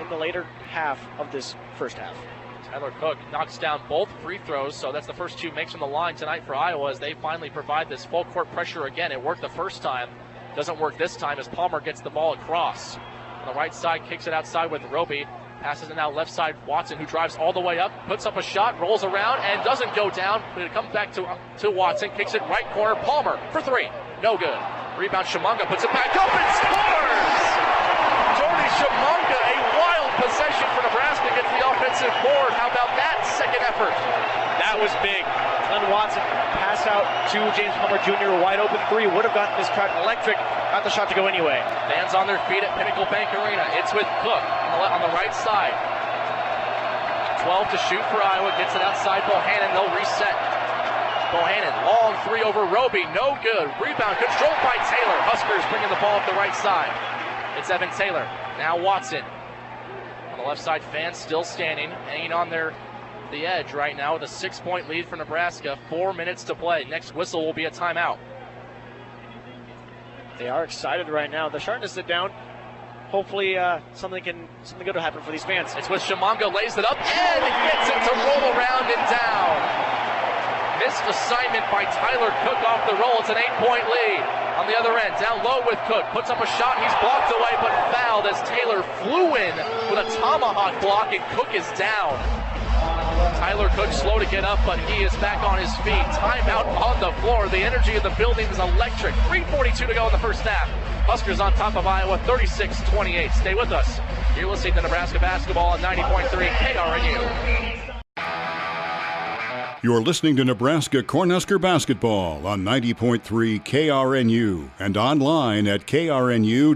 in the later half of this first half. Tyler Cook knocks down both free throws, so that's the first two makes from the line tonight for Iowa as they finally provide this full court pressure again. It worked the first time, doesn't work this time as Palmer gets the ball across. On the right side, kicks it outside with Roby. Passes it out left side, Watson, who drives all the way up, puts up a shot, rolls around, and doesn't go down, but it comes back to Watson, kicks it right corner, Palmer for three, no good. Rebound, Shimanga puts it back up and scores! Jordy Shimanga, a wild possession for Nebraska, gets the offensive board. How about that second effort? That was big. Glenn Watson pass out to James Palmer Jr., wide open three, would have gotten this crowd electric, got the shot to go anyway. Fans on their feet at Pinnacle Bank Arena. It's with Cook on the right side. 12 to shoot for Iowa, gets it outside Bohannon, they'll reset. Bohannon, long three over Roby, no good. Rebound controlled by Taylor. Huskers bringing the ball up the right side. It's Evan Taylor, now Watson. On the left side, fans still standing, hanging on the edge right now with a 6-point lead for Nebraska. 4 minutes to play. Next whistle will be a timeout. They are excited right now. They're starting to sit down. Hopefully something good will happen for these fans. It's with Shimanga, lays it up, and it gets it to roll around and down. Missed assignment by Tyler Cook off the roll. It's an 8-point lead. On the other end, down low with Cook. Puts up a shot. He's blocked away, but fouled as Taylor flew in with a tomahawk block, and Cook is down. Tyler Cook slow to get up, but he is back on his feet. Timeout on the floor. The energy in the building is electric. 3:42 to go in the first half. Huskers on top of Iowa, 36-28. Stay with us. You're listening to Nebraska basketball on 90.3 KRNU. You're listening to Nebraska Cornhusker basketball on 90.3 KRNU and online at krnu.unl.edu.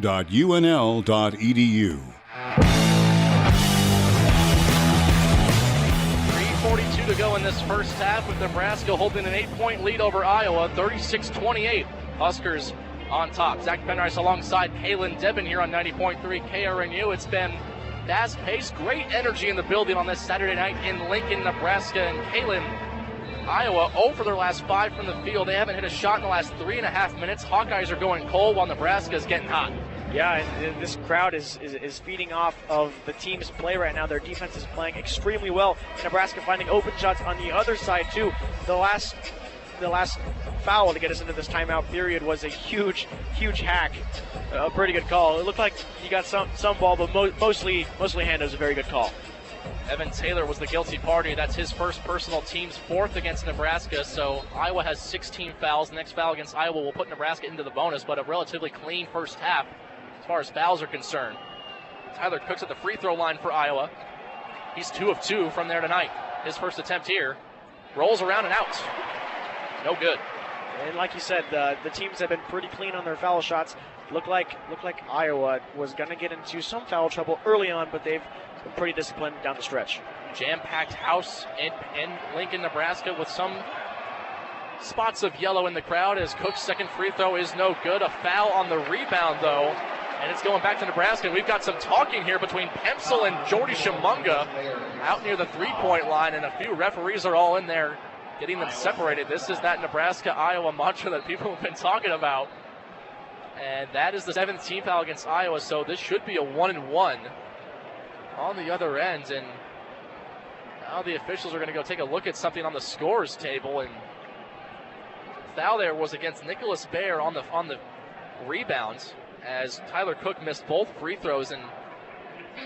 3:42 to go in this first half with Nebraska holding an 8-point lead over Iowa, 36-28. Huskers on top. Zach Penrice alongside Halen Devin here on 90.3 KRNU. It's been fast-paced, great energy in the building on this Saturday night in Lincoln, Nebraska. And Halen, Iowa 0 for their last 5 from the field. They haven't hit a shot in the last 3.5 minutes. Hawkeyes are going cold while Nebraska is getting hot. Yeah, and this crowd is feeding off of the team's play right now. Their defense is playing extremely well. Nebraska finding open shots on the other side too. The last foul to get us into this timeout period was a huge hack. A pretty good call. It looked like he got some ball, but mostly hand. It was a very good call. Evan Taylor was the guilty party. That's his first personal, team's 4th against Nebraska. So Iowa has 16 fouls. The next foul against Iowa will put Nebraska into the bonus, but a relatively clean first half as far as fouls are concerned. Tyler Cook's at the free throw line for Iowa. He's 2 of 2 from there tonight. His first attempt here. Rolls around and out. No good. And like you said, the teams have been pretty clean on their foul shots. Looked like Iowa was going to get into some foul trouble early on, but they've been pretty disciplined down the stretch. Jam-packed house in Lincoln, Nebraska, with some spots of yellow in the crowd as Cook's second free throw is no good. A foul on the rebound, though, and it's going back to Nebraska. We've got some talking here between Pemsel and Jordy Shimanga out near the three-point line, and a few referees are all in there getting them separated. This is that Nebraska-Iowa mantra that people have been talking about. And that is the 17th foul against Iowa, so this should be a 1-and-1 on the other end. And now the officials are going to go take a look at something on the scores table. And foul there was against Nicholas Baer on the rebound, as Tyler Cook missed both free throws. And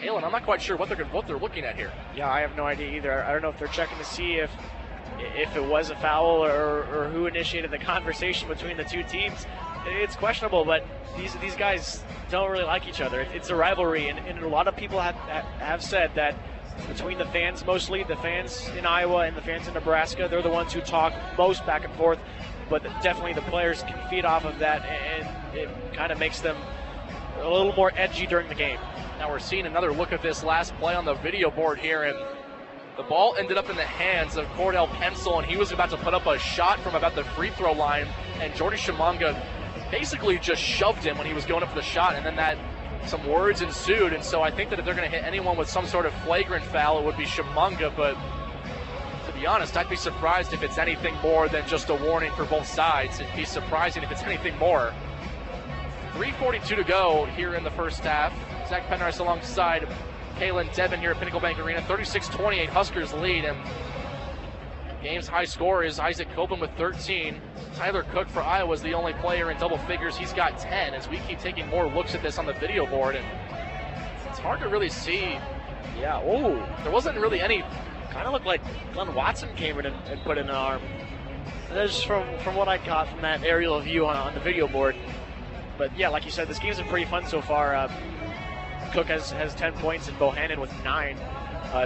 Halen, I'm not quite sure what they're looking at here. Yeah, I have no idea either. I don't know if they're checking to see if it was a foul or who initiated the conversation between the two teams. It's questionable, but these guys don't really like each other. It's a rivalry, and a lot of people have said that between the fans, mostly the fans in Iowa and the fans in Nebraska, they're the ones who talk most back and forth, but definitely the players can feed off of that, and it kind of makes them a little more edgy during the game. Now we're seeing another look at this last play on the video board here, and the ball ended up in the hands of Cordell Pencil, and he was about to put up a shot from about the free throw line, and Jordy Shimanga basically just shoved him when he was going up for the shot, and then some words ensued. And so I think that if they're going to hit anyone with some sort of flagrant foul, it would be Shimanga. But to be honest, I'd be surprised if it's anything more than just a warning for both sides. It'd be surprising if it's anything more. 3:42 to go here in the first half. Zach Penrice alongside Kalen Devin here at Pinnacle Bank Arena. 36-28 Huskers lead, and game's high score is Isaac Copeland with 13. Tyler Cook for Iowa is the only player in double figures. He's got 10, as we keep taking more looks at this on the video board, and it's hard to really see. Yeah, oh, there wasn't really any. Kind of looked like Glenn Watson came in and put in an arm. That's just from what I got from that aerial view on the video board. But yeah, like you said, this game's been pretty fun so far. Cook has 10 points and Bohannon with 9.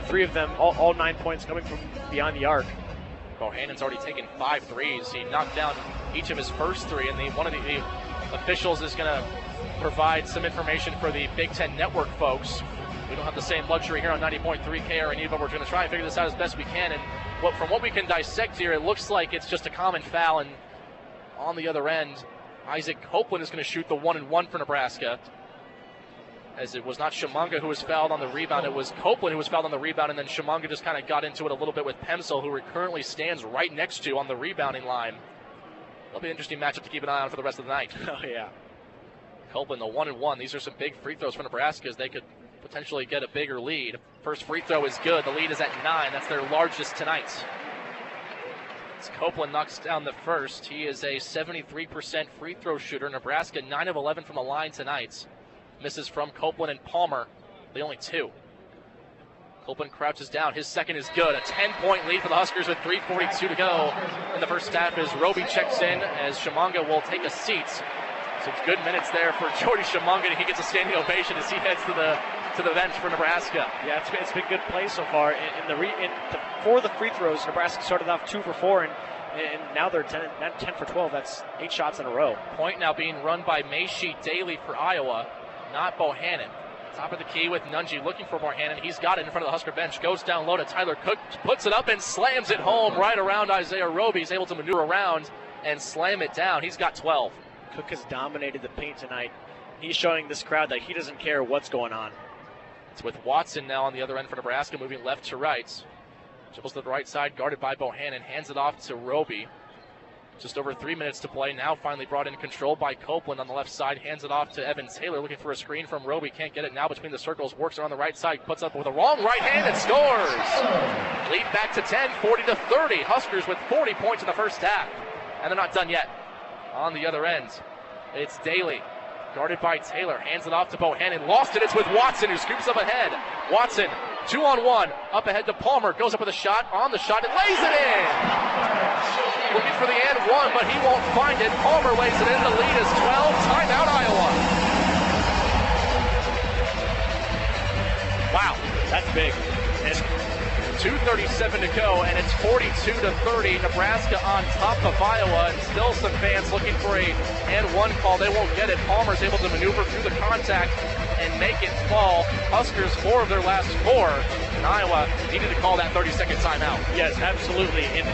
3 of them, all 9 points coming from beyond the arc. Bohannon's already taken 5 threes. He knocked down each of his first 3, and one of the officials is going to provide some information for the Big Ten Network folks. We don't have the same luxury here on 90.3 KRNU, but we're going to try and figure this out as best we can. And from what we can dissect here, it looks like it's just a common foul. And on the other end, Isaac Copeland is going to shoot the 1-and-1 for Nebraska, as it was not Shimanga who was fouled on the rebound. It was Copeland who was fouled on the rebound, and then Shimanga just kind of got into it a little bit with Pemsel, who currently stands right next to on the rebounding line. That'll be an interesting matchup to keep an eye on for the rest of the night. Oh, yeah. Copeland, the 1-and-1. These are some big free throws for Nebraska, as they could potentially get a bigger lead. First free throw is good. The lead is at 9. That's their largest tonight. As Copeland knocks down the first, he is a 73% free throw shooter. Nebraska 9 of 11 from the line tonight. Misses from Copeland and Palmer, the only 2. Copeland crouches down. His second is good. A 10-point lead for the Huskers with 3:42 to go in the first half, as Roby checks in, as Shimanga will take a seat. Some good minutes there for Jordy Shimanga, and he gets a standing ovation as he heads to the bench for Nebraska. Yeah, it's been good play so far. For the free throws, Nebraska started off 2 for 4, and now they're 10 for 12. That's 8 shots in a row. Point now being run by Mayshee Daly for Iowa, not Bohannon. Top of the key with Nunji looking for Bohannon. He's got it in front of the Husker bench. Goes down low to Tyler Cook, puts it up and slams it home right around Isaiah Roby. He's able to maneuver around and slam it down. He's got 12. Cook has dominated the paint tonight. He's showing this crowd that he doesn't care what's going on. It's with Watson now on the other end for Nebraska, moving left to right. Dribbles to the right side, guarded by Bohannon. Hands it off to Roby. Just over 3 minutes to play. Now finally brought in control by Copeland on the left side. Hands it off to Evan Taylor, looking for a screen from Roby. Can't get it now between the circles. Works around the right side. Puts up with a wrong right hand and scores. Lead back to 10, 40-30. Huskers with 40 points in the first half. And they're not done yet. On the other end, it's Daly, guarded by Taylor. Hands it off to Bohannon. Lost it. It's with Watson, who scoops up ahead. Watson, 2-on-1. Up ahead to Palmer. Goes up with a shot. On the shot and lays it in. Looking for the and 1, but he won't find it. Palmer lays it in. The lead is 12. Timeout, Iowa. Wow, that's big. And 2:37 to go, and it's 42-30. Nebraska on top of Iowa, and still some fans looking for a and 1 call. They won't get it. Palmer's able to maneuver through the contact and make it fall. Huskers 4 of their last 4, and Iowa needed to call that 30-second timeout. Yes, absolutely. And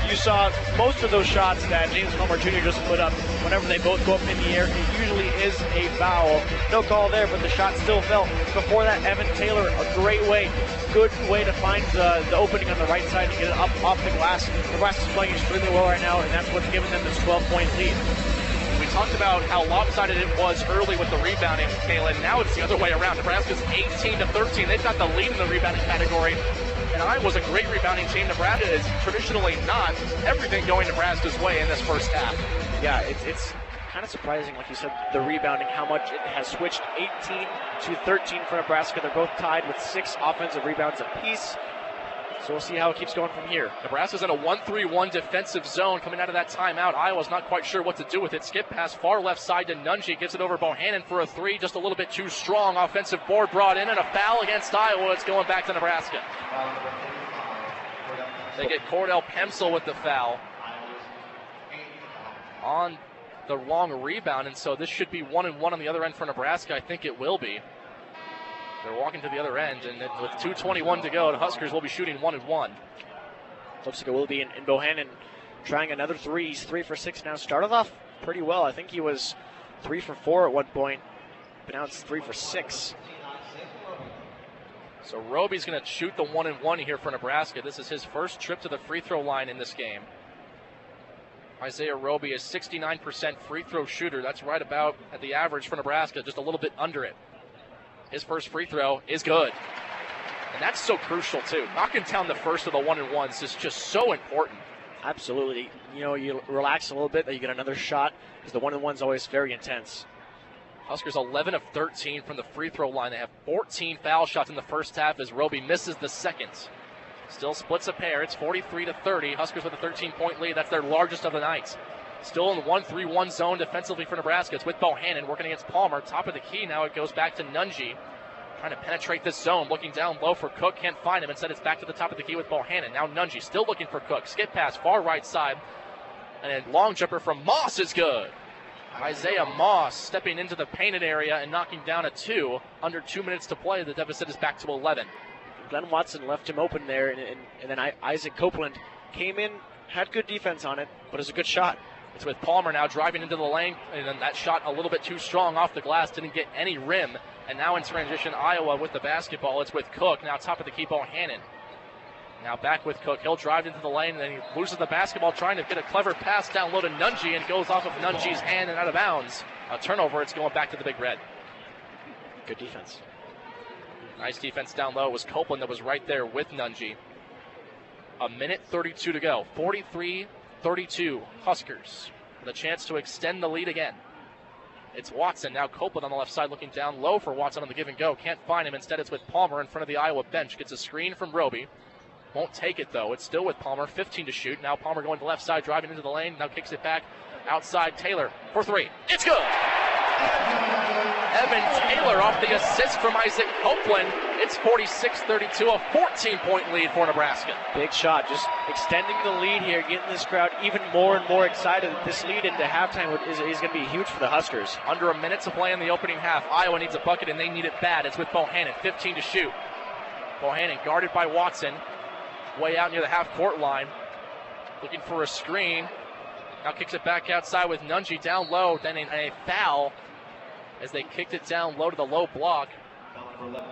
you saw most of those shots that James Palmer Jr. just put up. Whenever they both go up in the air, it usually is a foul. No call there, but the shot still fell. Before that, Evan Taylor, a good way to find the opening on the right side to get it up off the glass. Nebraska's playing extremely well right now, and that's what's given them this 12-point lead. We talked about how lopsided it was early with the rebounding, Kalen. Now it's the other way around. Nebraska's 18-13. They've got the lead in the rebounding category. And Iowa's a great rebounding team. Nebraska is traditionally not. Everything going Nebraska's way in this first half. Yeah, it's kind of surprising, like you said, the rebounding, how much it has switched. 18-13 for Nebraska. They're both tied with 6 offensive rebounds apiece. So we'll see how it keeps going from here. Nebraska's in a 1-3-1 defensive zone coming out of that timeout. Iowa's not quite sure what to do with it. Skip pass far left side to Nunji. Gives it over Bohannon for a 3. Just a little bit too strong. Offensive board brought in and a foul against Iowa. It's going back to Nebraska. They get Cordell Pemsel with the foul on the long rebound, and so this should be 1-1 on the other end for Nebraska. I think it will be. They're walking to the other end, and with 2:21 to go, the Huskers will be shooting 1-1. Looks like it will be in Bohannon trying another 3. He's 3 for 6 now. Started off pretty well. I think he was 3 for 4 at one point, but now it's 3 for 6. So Roby's going to shoot the 1-1 here for Nebraska. This is his first trip to the free throw line in this game. Isaiah Roby is 69% free throw shooter. That's right about at the average for Nebraska, just a little bit under it. His first free throw is good. And that's so crucial, too. Knocking down the first of the 1-1s is just so important. Absolutely. You know, you relax a little bit, then you get another shot, because the 1-1's always very intense. Huskers 11 of 13 from the free throw line. They have 14 foul shots in the first half as Roby misses the second. Still splits a pair. It's 43-30. Huskers with a 13-point lead. That's their largest of the night. Still in the 1-3-1 zone defensively for Nebraska. It's with Bohannon working against Palmer. Top of the key. Now it goes back to Nunji. Trying to penetrate this zone. Looking down low for Cook. Can't find him. Instead, it's back to the top of the key with Bohannon. Now Nunji still looking for Cook. Skip pass, far right side. And a long jumper from Moss is good. Isaiah Moss stepping into the painted area and knocking down a 2. Under 2 minutes to play. The deficit is back to 11. Glenn Watson left him open there, and then Isaac Copeland came in, had good defense on it, but it's a good shot. It's with Palmer now driving into the lane, and then that shot a little bit too strong off the glass, didn't get any rim. And now in transition, Iowa with the basketball. It's with Cook, now top of the key, Bohannon. Now back with Cook. He'll drive into the lane, and then he loses the basketball trying to get a clever pass down low to Nunji, and it goes off of Nunji's hand and out of bounds. A turnover, it's going back to the Big Red. Good defense. Nice defense down low. It was Copeland that was right there with Nunji. A minute 32 to go. 43-32 Huskers with a chance to extend the lead again. It's Watson. Now Copeland on the left side looking down low for Watson on the give and go. Can't find him. Instead, it's with Palmer in front of the Iowa bench. Gets a screen from Roby. Won't take it, though. It's still with Palmer. 15 to shoot. Now Palmer going to the left side, driving into the lane. Now kicks it back outside. Taylor for 3. It's good! Evan Taylor off the assist from Isaac Copeland. It's 46-32, a 14-point lead for Nebraska. Big shot, just extending the lead here, getting this crowd even more and more excited. This lead into halftime is going to be huge for the Huskers. Under a minute to play in the opening half. Iowa needs a bucket, and they need it bad. It's with Bohannon, 15 to shoot. Bohannon guarded by Watson, way out near the half-court line, looking for a screen. Now kicks it back outside with Nunji down low, then a foul as they kicked it down low to the low block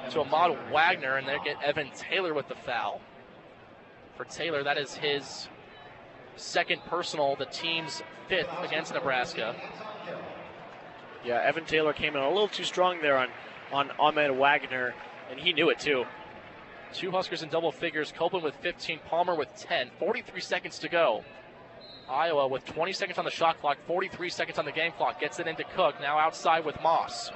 to Ahmad Wagner, and they get Evan Taylor with the foul. For Taylor, that is his second personal, the team's 5th against Nebraska. Yeah, Evan Taylor came in a little too strong there on Ahmed Wagner, and he knew it too. 2 Huskers in double figures, Copeland with 15, Palmer with 10. 43 seconds to go. Iowa with 20 seconds on the shot clock, 43 seconds on the game clock. Gets it into Cook, now outside with Moss.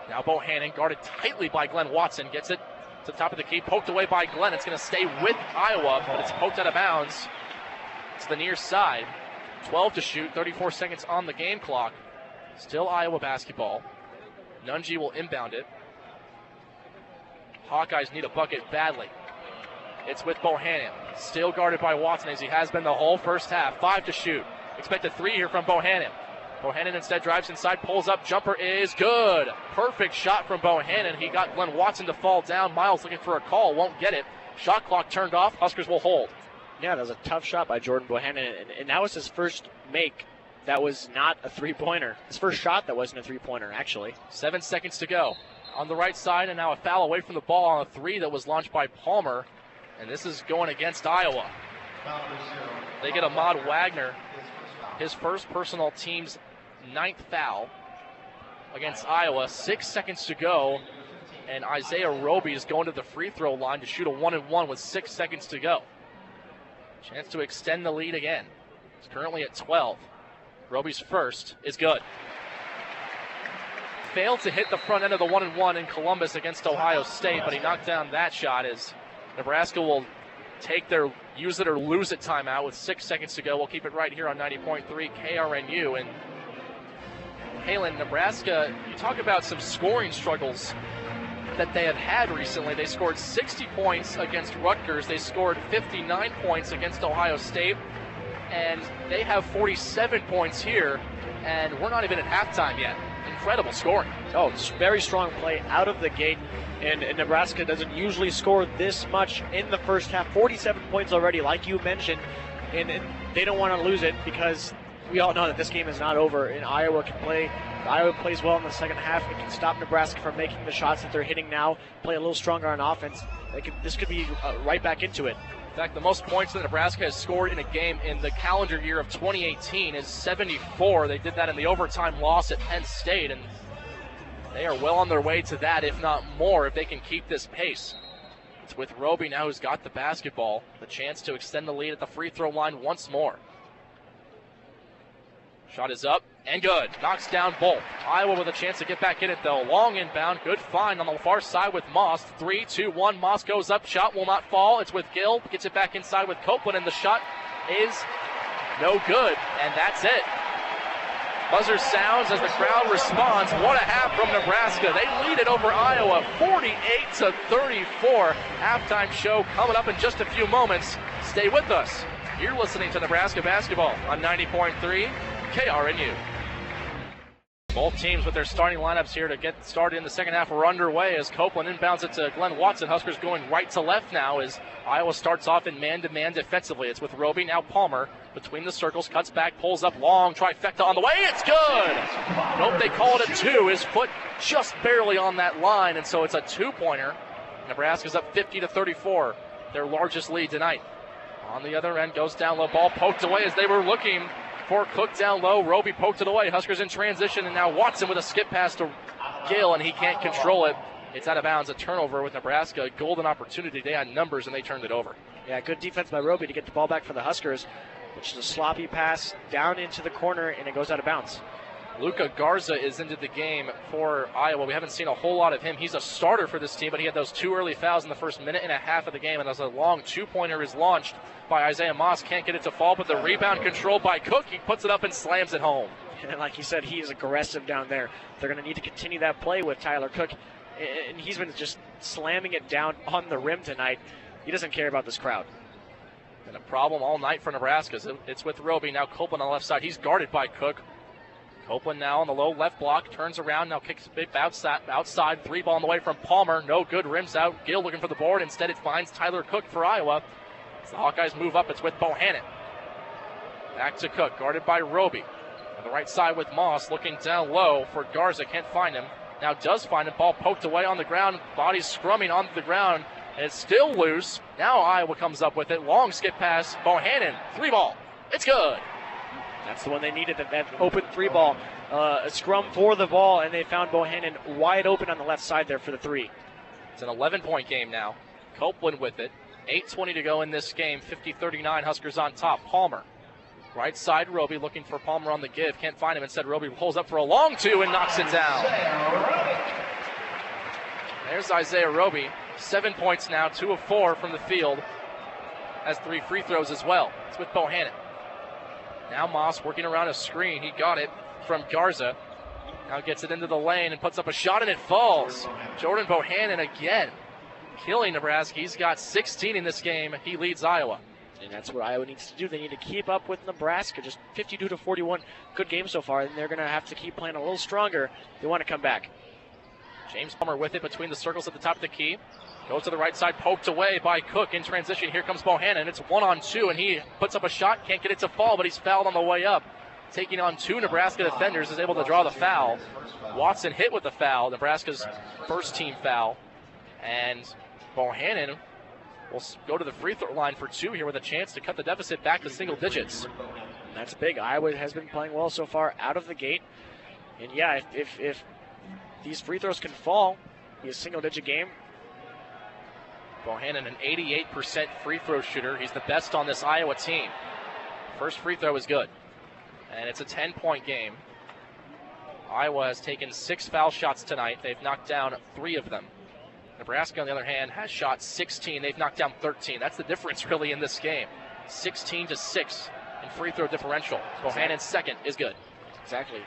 Now Bohannon guarded tightly by Glenn Watson. Gets it to the top of the key, poked away by Glenn. It's going to stay with Iowa, but it's poked out of bounds to the near side. 12 to shoot, 34 seconds on the game clock. Still Iowa basketball. Nunji will inbound it. Hawkeyes need a bucket badly. It's with Bohannon. Still guarded by Watson as he has been the whole first half. 5 to shoot. Expect a 3 here from Bohannon. Bohannon instead drives inside, pulls up. Jumper is good. Perfect shot from Bohannon. He got Glenn Watson to fall down. Miles looking for a call. Won't get it. Shot clock turned off. Huskers will hold. Yeah, that was a tough shot by Jordan Bohannon. And that was his first make. That was not a three-pointer. His first shot that wasn't a three-pointer, actually. 7 seconds to go. On the right side, and now a foul away from the ball on a 3 that was launched by Palmer. And this is going against Iowa. They get Ahmad Wagner, his first personal, team's 9th foul against Iowa. 6 seconds to go, and Isaiah Roby is going to the free throw line to shoot a 1-and-1 with 6 seconds to go. Chance to extend the lead again. It's currently at 12. Roby's first is good. Failed to hit the front end of the 1-and-1 in Columbus against Ohio State, but he knocked down that shot as Nebraska will take their use it or lose it timeout with 6 seconds to go. We'll keep it right here on 90.3 KRNU. And Halen, Nebraska, you talk about some scoring struggles that they have had recently. They scored 60 points against Rutgers. They scored 59 points against Ohio State. And they have 47 points here, and we're not even at halftime yet. Incredible scoring. Oh, it's very strong play out of the gate, and Nebraska doesn't usually score this much in the first half. 47 points already, like you mentioned, and they don't want to lose it because we all know that this game is not over, and Iowa can play. If Iowa plays well in the second half, it can stop Nebraska from making the shots that they're hitting now, play a little stronger on offense. This could be right back into it. In fact, the most points that Nebraska has scored in a game in the calendar year of 2018 is 74. They did that in the overtime loss at Penn State, and they are well on their way to that, if not more, if they can keep this pace. It's with Roby now, who's got the basketball, the chance to extend the lead at the free throw line once more. Shot is up and good. Knocks down Bolt. Iowa with a chance to get back in it, though. Long inbound. Good find on the far side with Moss. 3-2-1. Moss goes up. Shot will not fall. It's with Gill. Gets it back inside with Copeland, and the shot is no good. And that's it. Buzzer sounds as the crowd responds. What a half from Nebraska. They lead it over Iowa 48-34. Halftime show coming up in just a few moments. Stay with us. You're listening to Nebraska basketball on 90.3 KRNU. Both teams with their starting lineups here to get started in the second half are underway as Copeland inbounds it to Glenn Watson. Huskers going right to left now as Iowa starts off in man-to-man defensively. It's with Roby, now Palmer between the circles, cuts back, pulls up long, trifecta on the way. It's good! Nope, they call it a two. His foot just barely on that line, and so it's a two-pointer. Nebraska's up 50-34, their largest lead tonight. On the other end, goes down low, ball poked away as they were looking for Cook down low. Roby poked it away. Huskers in transition, and now Watson with a skip pass to Gill, and he can't control it. It's out of bounds. A turnover with Nebraska. A golden opportunity. They had numbers, and they turned it over. Yeah, good defense by Roby to get the ball back for the Huskers, which is a sloppy pass down into the corner, and it goes out of bounds. Luka Garza is into the game for Iowa. We haven't seen a whole lot of him. He's a starter for this team, but he had those two early fouls in the first minute and a half of the game, and as a long two-pointer is launched by Isaiah Moss. Can't get it to fall, but the rebound controlled by Cook. He puts it up and slams it home. And like you said, he is aggressive down there. They're going to need to continue that play with Tyler Cook, and he's been just slamming it down on the rim tonight. He doesn't care about this crowd. Been a problem all night for Nebraska. It's with Roby. Now Copeland on the left side. He's guarded by Cook. Copeland now on the low left block, turns around, now kicks it outside, three ball on the way from Palmer, no good, rims out. Gill looking for the board, instead it finds Tyler Cook for Iowa. As the Hawkeyes move up, it's with Bohannon. Back to Cook, guarded by Roby. On the right side with Moss, looking down low for Garza, can't find him. Now does find him, ball poked away on the ground, body scrumming onto the ground, and it's still loose. Now Iowa comes up with it, long skip pass, Bohannon, three ball, it's good. That's the one they needed, that open three ball. A scrum for the ball, and they found Bohannon wide open on the left side there for the three. It's an 11-point game now. Copeland with it. 8:20 to go in this game. 50-39, Huskers on top. Palmer. Right side, Roby looking for Palmer on the give. Can't find him. Instead, Roby pulls up for a long two and knocks it down. There's Isaiah Roby. 7 points now, 2 of 4 from the field. Has 3 free throws as well. It's with Bohannon. Now Moss working around a screen. He got it from Garza. Now gets it into the lane and puts up a shot, and it falls. Jordan Bohannon again killing Nebraska. He's got 16 in this game. He leads Iowa. And that's what Iowa needs to do. They need to keep up with Nebraska. Just 52-41. Good game so far, and they're going to have to keep playing a little stronger. They want to come back. James Palmer with it between the circles at the top of the key. Goes to the right side, poked away by Cook in transition. Here comes Bohannon. It's 1-on-2, and he puts up a shot. Can't get it to fall, but he's fouled on the way up. Taking on 2 Nebraska defenders, is able to draw the foul. Watson hit with the foul, Nebraska's first team foul. And Bohannon will go to the free throw line for 2 here with a chance to cut the deficit back to single digits. that's big. Iowa has been playing well so far out of the gate. And yeah, if these free throws can fall, be a single-digit game. Bohannon, an 88% free throw shooter. He's the best on this Iowa team. First free throw is good. And it's a 10-point game. Iowa has taken 6 foul shots tonight. They've knocked down 3 of them. Nebraska, on the other hand, has shot 16. They've knocked down 13. That's the difference, really, in this game. 16-6 in free throw differential. Bohannon's second is good. Exactly.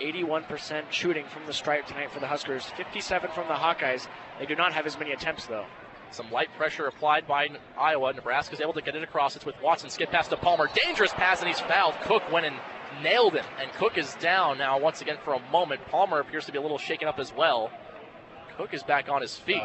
81% shooting from the stripe tonight for the Huskers. 57 from the Hawkeyes. They do not have as many attempts, though. Some light pressure applied by Iowa. Nebraska's able to get it across. It's with Watson. Skip pass to Palmer. Dangerous pass, and he's fouled. Cook went and nailed him. And Cook is down now once again for a moment. Palmer appears to be a little shaken up as well. Cook is back on his feet.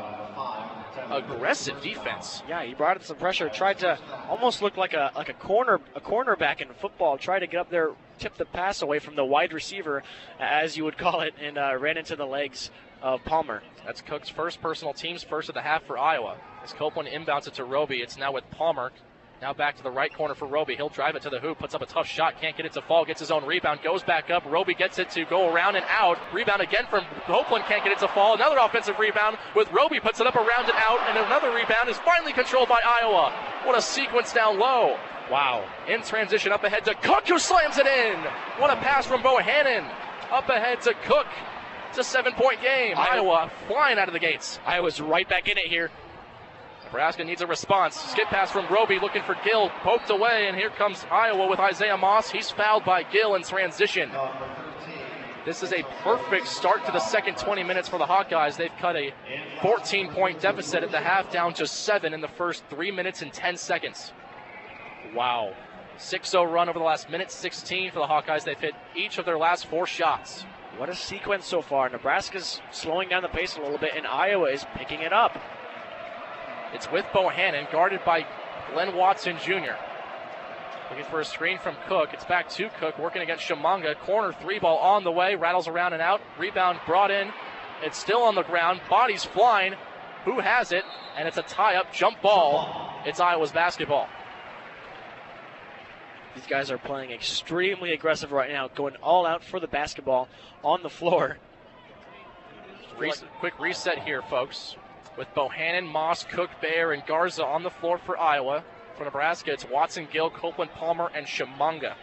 Aggressive defense. Yeah, he brought in some pressure. Tried to almost look like a cornerback in football. Tried to get up there, tip the pass away from the wide receiver, as you would call it, and ran into the legs of Palmer. That's Cook's first personal, team's first of the half for Iowa. As Copeland inbounds it to Roby, it's now with Palmer. Now back to the right corner for Roby. He'll drive it to the hoop, puts up a tough shot, can't get it to fall, gets his own rebound, goes back up. Roby gets it to go around and out. Rebound again from Copeland, can't get it to fall. Another offensive rebound with Roby, puts it up around and out, and another rebound is finally controlled by Iowa. What a sequence down low. Wow. In transition, up ahead to Cook, who slams it in. What a pass from Bohannon. Up ahead to Cook. It's a 7-point game. Iowa flying out of the gates. Iowa's right back in it here. Nebraska needs a response. Skip pass from Roby, looking for Gill, poked away, and here comes Iowa with Isaiah Moss. He's fouled by Gill in transition. This is a perfect start to the second 20 minutes for the Hawkeyes. They've cut a 14-point deficit at the half down to 7 in the first 3 minutes and 10 seconds. Wow. 6-0 run over the last minute 16 for the Hawkeyes. They've hit each of their last 4 shots. What a sequence so far. Nebraska's slowing down the pace a little bit, and Iowa is picking it up. It's with Bohannon, guarded by Glenn Watson Jr. Looking for a screen from Cook. It's back to Cook, working against Shamanga. Corner 3 ball on the way, rattles around and out. Rebound brought in. It's still on the ground. Bodies flying. Who has it? And it's a tie-up jump ball. It's Iowa's basketball. These guys are playing extremely aggressive right now, going all out for the basketball on the floor. Quick reset here, folks. With Bohannon, Moss, Cook, Bayer, and Garza on the floor for Iowa. For Nebraska, it's Watson, Gill, Copeland, Palmer, and Shamanga.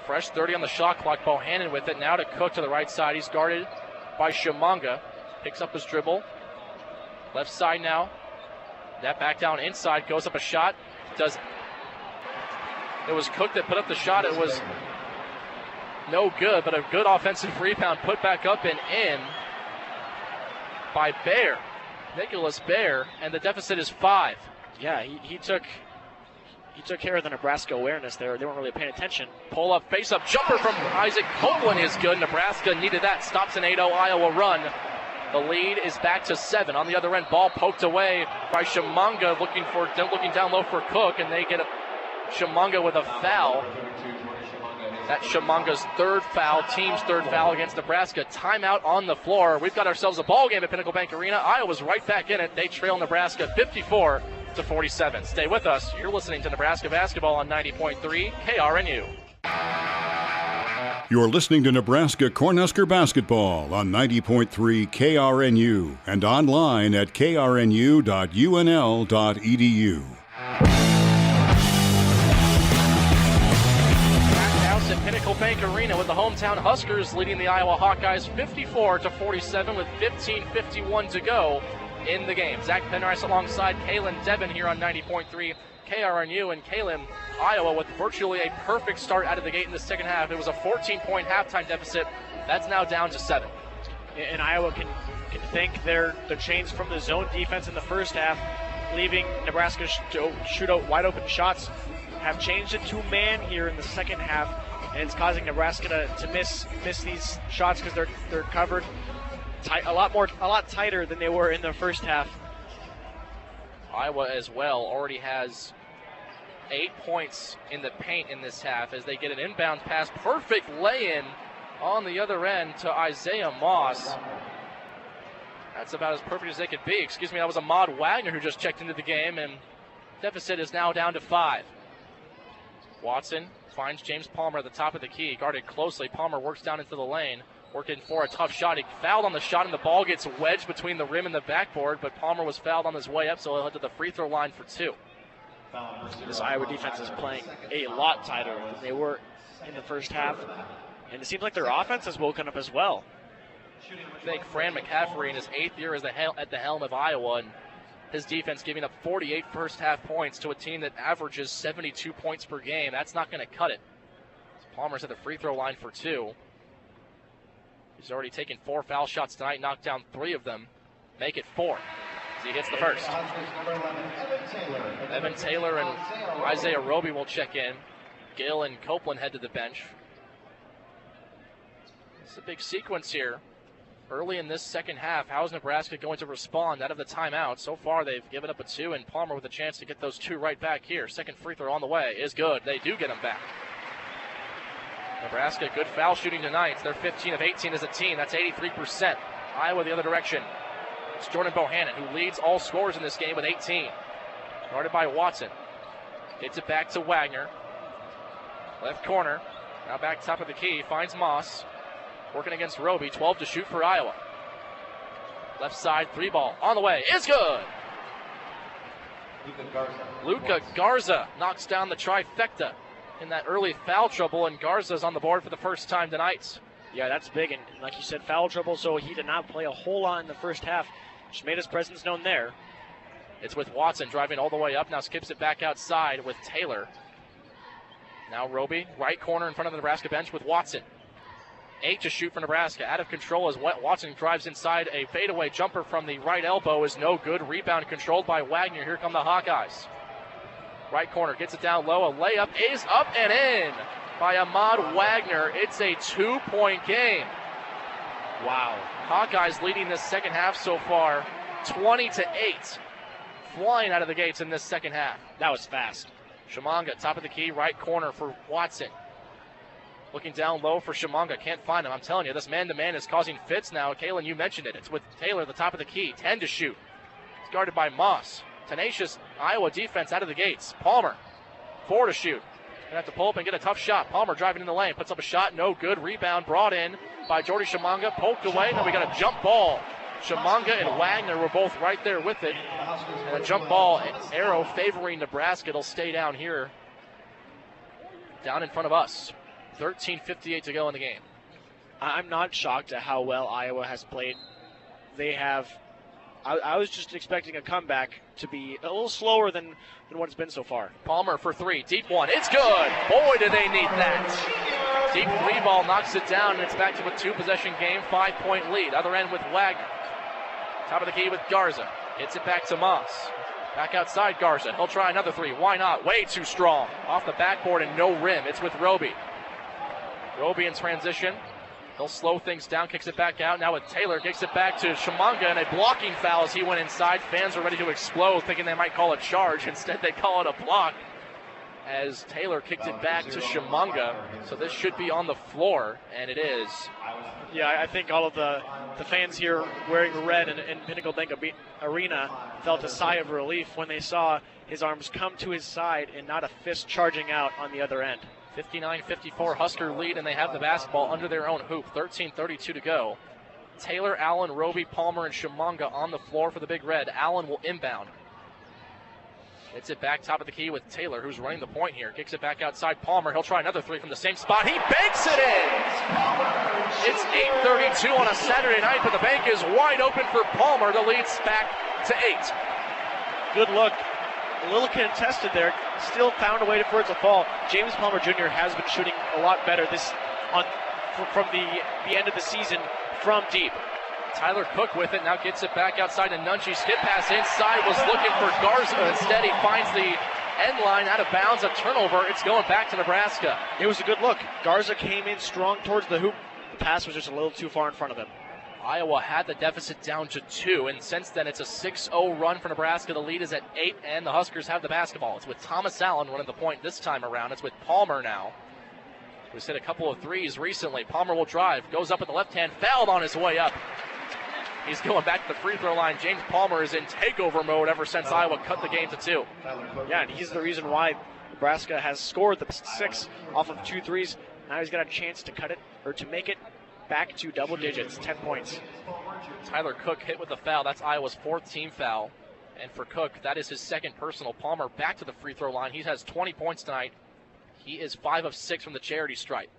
Fresh 30 on the shot clock. Bohannon with it. Now to Cook to the right side. He's guarded by Shamanga. Picks up his dribble. Left side now. That back down inside. Goes up a shot. It was Cook that put up the shot. It was no good, but a good offensive rebound put back up and in by Bayer, Nicholas Bayer, and the deficit is 5. Yeah, he took care of the Nebraska awareness there. They weren't really paying attention. Pull up, face up, jumper from Isaac Copeland is good. Nebraska needed that. Stops an 8-0 Iowa run. The lead is back to 7. On the other end, ball poked away by Shamanga, looking down low for Cook, and they get Shamanga with a foul. That's Shamanga's third foul, team's third foul against Nebraska. Timeout on the floor. We've got ourselves a ball game at Pinnacle Bank Arena. Iowa's right back in it. They trail Nebraska 54-47. Stay with us. You're listening to Nebraska basketball on 90.3 KRNU. You're listening to Nebraska Cornhusker basketball on 90.3 KRNU and online at krnu.unl.edu. At Pinnacle Bank Arena with the hometown Huskers leading the Iowa Hawkeyes 54-47 with 15:51 to go in the game. Zach Penrice alongside Kalen Devin here on 90.3 KRNU, and Kalen, Iowa with virtually a perfect start out of the gate in the second half. It was a 14-point halftime deficit. That's now down to 7. And Iowa can thank their change from the zone defense in the first half, leaving Nebraska shoot out wide open shots. Have changed it to man here in the second half, and it's causing Nebraska to miss these shots because they're covered a lot tighter than they were in the first half. Iowa as well already has 8 points in the paint in this half as they get an inbound pass. Perfect lay-in on the other end to Isaiah Moss. That's about as perfect as they could be. Excuse me, that was Ahmad Wagner who just checked into the game, and Deficit is now down to 5. Watson finds James Palmer at the top of the key, guarded closely. Palmer works down into the lane, working for a tough shot. He fouled on the shot, and the ball gets wedged between the rim and the backboard, but Palmer was fouled on his way up, so he'll head to the free throw line for 2. This Iowa defense is playing a lot tighter than they were in the first half, and it seems like their offense has woken up as well. I think Fran McCaffrey in his 8th year at the helm of Iowa, and his defense giving up 48 first-half points to a team that averages 72 points per game. That's not going to cut it. Palmer's at the free throw line for 2. He's already taken 4 foul shots tonight, knocked down 3 of them. Make it 4 as he hits the first. Evan Taylor and Isaiah Roby will check in. Gill and Copeland head to the bench. It's a big sequence here. Early in this second half, how is Nebraska going to respond out of the timeout? So far, they've given up a 2, and Palmer with a chance to get those 2 right back here. Second free throw on the way is good. They do get them back. Nebraska, good foul shooting tonight. They're 15 of 18 as a team. That's 83%. Iowa the other direction. It's Jordan Bohannon, who leads all scorers in this game with 18. Guarded by Watson. Gets it back to Wagner. Left corner. Now back top of the key. Finds Moss. Working against Roby, 12 to shoot for Iowa. Left side, 3 ball on the way, is good. Luka Garza knocks down the trifecta in that early foul trouble, and Garza's on the board for the first time tonight. Yeah, that's big, and like you said, foul trouble, so he did not play a whole lot in the first half. Just made his presence known there. It's with Watson driving all the way up, now skips it back outside with Taylor. Now Roby, right corner in front of the Nebraska bench with Watson. 8 to shoot for Nebraska. Out of control as Watson drives inside. A fadeaway jumper from the right elbow is no good. Rebound controlled by Wagner. Here come the Hawkeyes. Right corner gets it down low. A layup is up and in by Ahmad Wagner. It's a 2-point game. Wow. Hawkeyes leading this second half so far 20 to 8. Flying out of the gates in this second half. That was fast. Shimanga, top of the key, right corner for Watson. Looking down low for Shimanga. Can't find him. I'm telling you, this man-to-man is causing fits now. Kalen, you mentioned it. It's with Taylor at the top of the key. 10 to shoot. It's guarded by Moss. Tenacious Iowa defense out of the gates. Palmer, 4 to shoot. Gonna have to pull up and get a tough shot. Palmer driving in the lane. Puts up a shot. No good. Rebound brought in by Jordy Shimanga. Poked away. Now we got a jump ball. Shimanga and Wagner were both right there with it. And a jump ball arrow favoring Nebraska. It'll stay down here. Down in front of us. 13:58 to go in the game. I'm not shocked at how well Iowa has played. They have. I was just expecting a comeback to be a little slower than what it's been so far. Palmer for 3. Deep one. It's good. Boy, do they need that. Deep 3 ball knocks it down, and it's back to a 2-possession game. 5-point lead. Other end with Wagner. Top of the key with Garza. Hits it back to Moss. Back outside Garza. He'll try another 3. Why not? Way too strong. Off the backboard and no rim. It's with Roby. Roby in transition. He'll slow things down, kicks it back out. Now with Taylor, kicks it back to Shimanga, and a blocking foul as he went inside. Fans are ready to explode, thinking they might call a charge. Instead, they call it a block as Taylor kicked it back to Shimanga. So this should be on the floor, and it is. Yeah, I think all of the fans here wearing red in Pinnacle Bank Arena felt a sigh of relief when they saw his arms come to his side and not a fist charging out on the other end. 59-54 Husker lead, and they have the basketball under their own hoop. 13:32 to go. Taylor, Allen, Roby, Palmer, and Shimanga on the floor for the Big Red. Allen will inbound. Gets it back top of the key with Taylor, who's running the point here. Kicks it back outside Palmer. He'll try another 3 from the same spot. He banks it in! It's 8:32 on a Saturday night, but the bank is wide open for Palmer. The lead's back to 8. Good look. A little contested there. Still found a way for it to fall. James Palmer Jr. has been shooting a lot better from the end of the season from deep. Tyler Cook with it, now gets it back outside to Nunchi. Skip pass inside, was looking for Garza. Instead, he finds the end line out of bounds. A turnover. It's going back to Nebraska. It was a good look. Garza came in strong towards the hoop. The pass was just a little too far in front of him. Iowa had the deficit down to 2, and since then it's a 6-0 run for Nebraska. The lead is at 8, and the Huskers have the basketball. It's with Thomas Allen running the point this time around. It's with Palmer now, who's hit a couple of threes recently. Palmer will drive, goes up with the left hand, fouled on his way up. He's going back to the free throw line. James Palmer is in takeover mode ever since Iowa cut the game to 2. Yeah, and he's the reason why Nebraska has scored the 6 off of 2 threes. Now he's got a chance to cut it, or to make it back to double digits, 10 points. Tyler Cook hit with a foul. That's Iowa's 4th team foul. And for Cook, that is his 2nd personal. Palmer back to the free throw line. He has 20 points tonight. He is 5 of 6 from the charity stripe.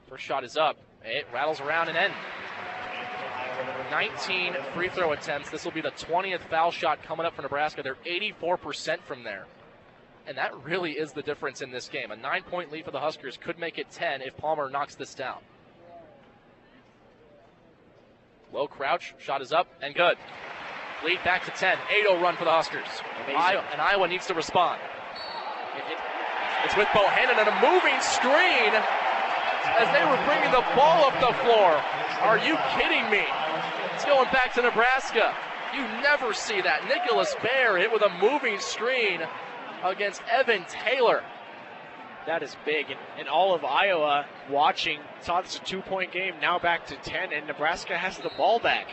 First shot is up. It rattles around and in. 19 free throw attempts. This will be the 20th foul shot coming up for Nebraska. They're 84% from there. And that really is the difference in this game. A 9-point lead for the Huskers could make it 10 if Palmer knocks this down. Low crouch, shot is up and good. Lead back to 10. 8-0 run for the Huskers. Iowa needs to respond. It's with Bohannon and a moving screen as they were bringing the ball up the floor. Are you kidding me? It's going back to Nebraska. You never see that. Nicholas Baer hit with a moving screen against Evan Taylor. That is big. And all of Iowa watching saw this a 2-point game, now back to 10, and Nebraska has the ball back.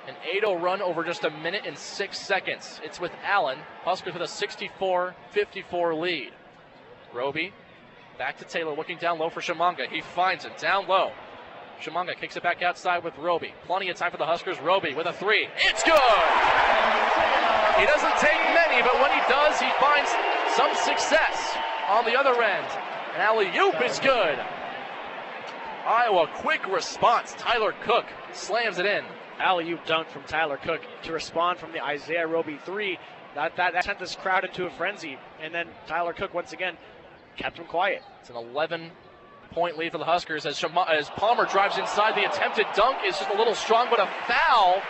An 8-0 run over just a minute and 6 seconds. It's with Allen. Huskers with a 64-54 lead. Roby back to Taylor, looking down low for Shimanga. He finds it down low. Shimanga kicks it back outside with Roby. Plenty of time for the Huskers. Roby with a 3. It's good! He doesn't take many, but when he does, he finds some success on the other end. And alley-oop is good. Iowa, quick response. Tyler Cook slams it in. Alley-oop dunk from Tyler Cook to respond from the Isaiah Roby 3. That sent this crowd into a frenzy. And then Tyler Cook, once again, kept him quiet. It's an 11-point lead for the Huskers as Palmer drives inside. The attempted dunk is just a little strong, but a foul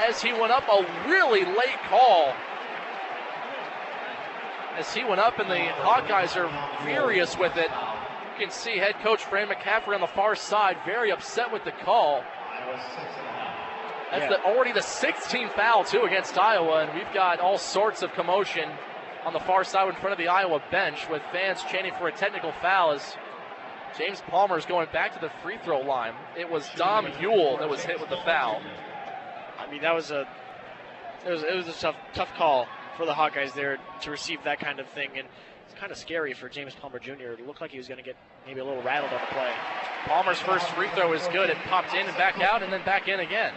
as he went up. A really late call. As he went up, and the Hawkeyes are furious with it. You can see head coach Fran McCaffrey on the far side very upset with the call. That's already the 16th foul, too, against Iowa, and we've got all sorts of commotion on the far side in front of the Iowa bench with fans chanting for a technical foul as James Palmer is going back to the free throw line. It was Dom Ewell that was hit with the foul. I mean, that was a tough call for the Hawkeyes there to receive that kind of thing, and it's kind of scary for James Palmer Jr. It looked like he was going to get maybe a little rattled on the play. Palmer's first free throw is good. It popped in and back out and then back in again.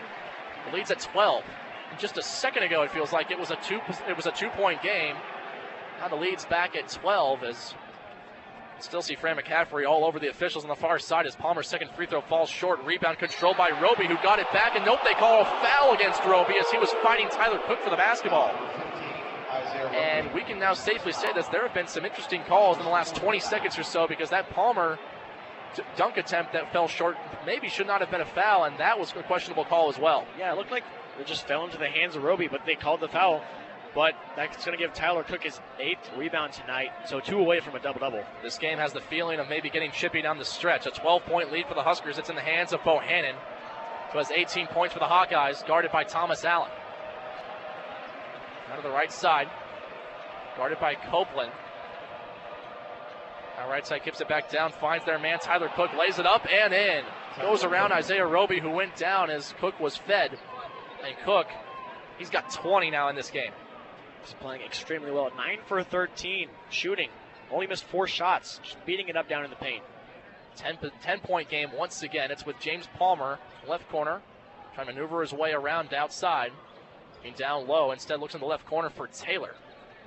The lead's at 12. And just a second ago, it feels like it was a 2-point game. Now the lead's back at 12 as still see Fran McCaffrey all over the officials on the far side as Palmer's second free throw falls short. Rebound controlled by Roby, who got it back. And nope, they call a foul against Roby as he was fighting Tyler Cook for the basketball. And we can now safely say this. There have been some interesting calls in the last 20 seconds or so because that Palmer dunk attempt that fell short maybe should not have been a foul, and that was a questionable call as well. Yeah, it looked like it just fell into the hands of Roby, but they called the foul. But that's going to give Tyler Cook his 8th rebound tonight, so 2 away from a double-double. This game has the feeling of maybe getting chippy down the stretch. A 12-point lead for the Huskers. It's in the hands of Bohannon, who has 18 points for the Hawkeyes, guarded by Thomas Allen. Out of the right side, guarded by Copeland. Our right side keeps it back down, finds their man. Tyler Cook lays it up and in. Goes around Isaiah Roby, who went down as Cook was fed. And Cook, he's got 20 now in this game. He's playing extremely well. 9 for 13 shooting. Only missed 4 shots. Just beating it up down in the paint. 10-point game once again. It's with James Palmer, left corner, trying to maneuver his way around outside. Being down low, instead looks in the left corner for Taylor.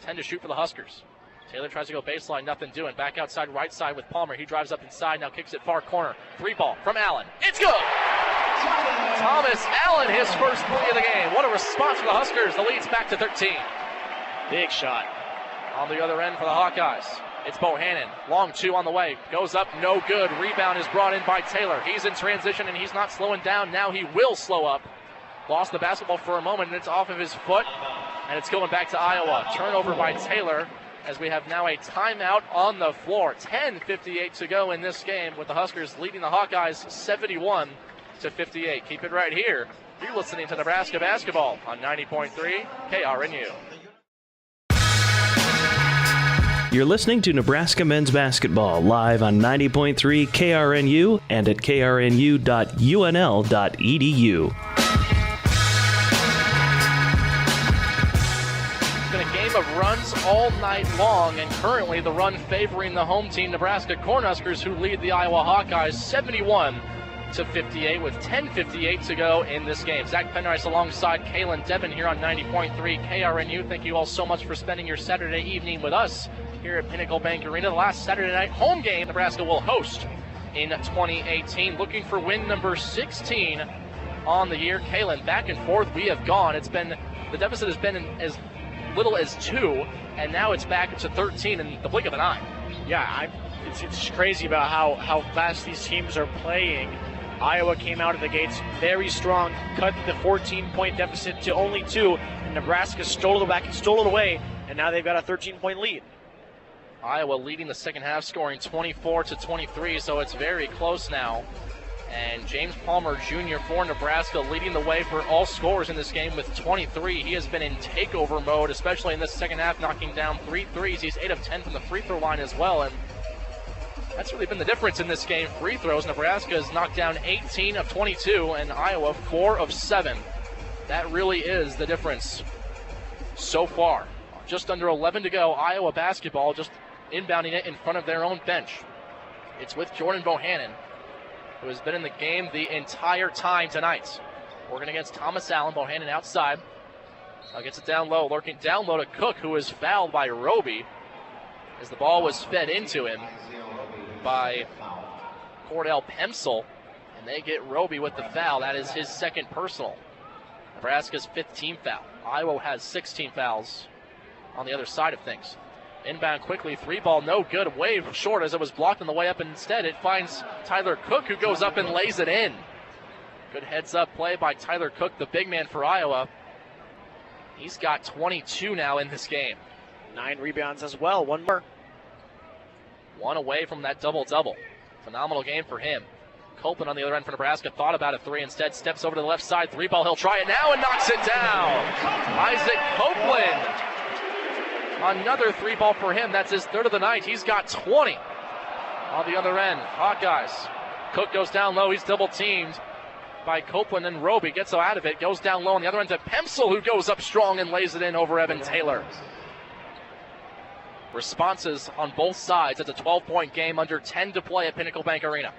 10 to shoot for the Huskers. Taylor tries to go baseline, nothing doing. Back outside, right side with Palmer. He drives up inside, now kicks it far corner. 3-ball from Allen. It's good! Thomas Allen, his first 3 of the game. What a response for the Huskers. The lead's back to 13. Big shot. On the other end for the Hawkeyes, it's Bohannon. Long 2 on the way. Goes up, no good. Rebound is brought in by Taylor. He's in transition, and he's not slowing down. Now he will slow up. Lost the basketball for a moment, and it's off of his foot. And it's going back to Iowa. Turnover by Taylor as we have now a timeout on the floor. 10:58 to go in this game with the Huskers leading the Hawkeyes 71-58. Keep it right here. You're listening to Nebraska basketball on 90.3 KRNU. You're listening to Nebraska Men's Basketball live on 90.3 KRNU and at krnu.unl.edu. It's been a game of runs all night long, and currently the run favoring the home team, Nebraska Cornhuskers, who lead the Iowa Hawkeyes 71-58 with 10:58 to go in this game. Zach Penrice alongside Kalen Devin here on 90.3 KRNU. Thank you all so much for spending your Saturday evening with us here at Pinnacle Bank Arena. The last Saturday night home game Nebraska will host in 2018. Looking for win number 16 on the year. Kalen, back and forth we have gone. The deficit has been as little as 2, and now it's back to 13 in the blink of an eye. Yeah, it's crazy about how fast these teams are playing. Iowa came out of the gates very strong, cut the 14-point deficit to only 2, and Nebraska stole it back and stole it away, and now they've got a 13-point lead. Iowa leading the second half, scoring 24-23, so it's very close now. And James Palmer Jr. for Nebraska leading the way for all scorers in this game with 23. He has been in takeover mode, especially in this second half, knocking down 3 threes. He's 8 of 10 from the free throw line as well, and that's really been the difference in this game. Free throws, Nebraska has knocked down 18 of 22, and Iowa 4 of 7. That really is the difference so far. Just under 11 to go, Iowa basketball just inbounding it in front of their own bench. It's with Jordan Bohannon, who has been in the game the entire time tonight. Working against Thomas Allen. Bohannon outside. Now gets it down low, lurking down low to Cook, who is fouled by Roby as the ball was fed into him by Cordell Pemsel, and they get Roby with the foul. That is his second personal. Nebraska's 5th team foul. Iowa has 16 fouls on the other side of things. Inbound quickly, 3-ball, no good, way short as it was blocked on the way up. Instead, it finds Tyler Cook, who goes up and lays it in. Good heads-up play by Tyler Cook, the big man for Iowa. He's got 22 now in this game. 9 rebounds as well, 1 more. 1 away from that double-double. Phenomenal game for him. Copeland on the other end for Nebraska thought about a 3, instead steps over to the left side, 3-ball, he'll try it now and knocks it down. Isaac Copeland. Another 3-ball for him. That's his 3rd of the night. He's got 20 on the other end. Hawkeyes. Cook goes down low. He's double teamed by Copeland, and Roby gets out of it. Goes down low on the other end to Pemsel, who goes up strong and lays it in over Evan Taylor. Responses on both sides. It's a 12-point game, under 10 to play at Pinnacle Bank Arena.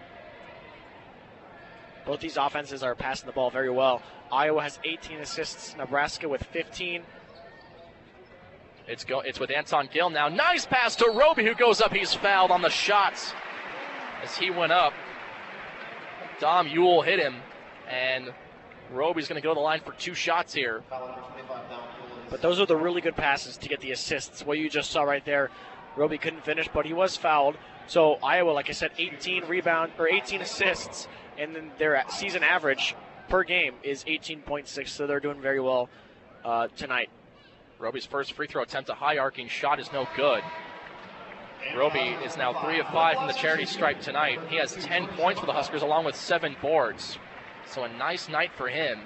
Both these offenses are passing the ball very well. Iowa has 18 assists. Nebraska with 15. It's with Anton Gill now. Nice pass to Roby, who goes up. He's fouled on the shots as he went up. Dom Ewell hit him, and Roby's going to go to the line for 2 shots here. But those are the really good passes to get the assists. What you just saw right there, Roby couldn't finish, but he was fouled. So Iowa, like I said, 18 assists, and then their season average per game is 18.6. So they're doing very well tonight. Roby's first free throw attempt, a high arcing shot, is no good. Roby is now 3 of 5 from the charity stripe tonight. He has 10 points for the Huskers along with 7 boards. So a nice night for him.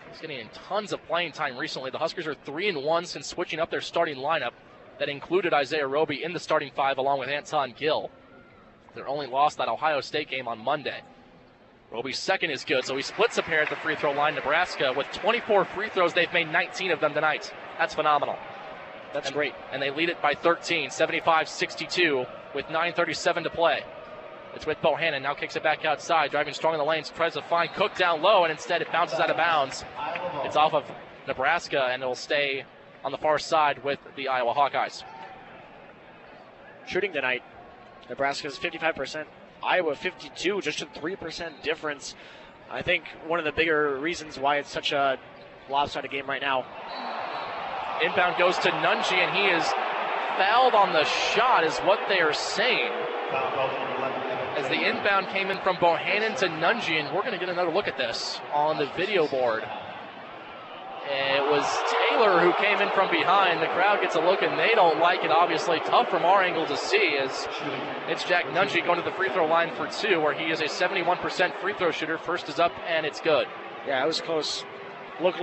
He's getting in tons of playing time recently. The Huskers are 3-1 since switching up their starting lineup that included Isaiah Roby in the starting 5 along with Anton Gill. Their only loss, that Ohio State game on Monday. Roby's second is good, so he splits a pair at the free throw line. Nebraska, with 24 free throws, they've made 19 of them tonight. That's phenomenal. That's great. And they lead it by 13, 75-62, with 9:37 to play. It's with Bohannon, now kicks it back outside, driving strong in the lanes, tries to find Cook down low, and instead it bounces out of bounds. It's off of Nebraska, and it'll stay on the far side with the Iowa Hawkeyes. Shooting tonight, Nebraska's 55%, Iowa 52, just a 3% difference. I think one of the bigger reasons why it's such a lopsided game right now. Inbound goes to Nunji, and he is fouled on the shot, is what they are saying. As the inbound came in from Bohannon to Nunji, and we're going to get another look at this on the video board. And it was Taylor who came in from behind. The crowd gets a look, and they don't like it, obviously. Tough from our angle to see, as it's Jack Nunji going to the free throw line for 2, where he is a 71% free throw shooter. First is up, and it's good. Yeah, it was close. Looked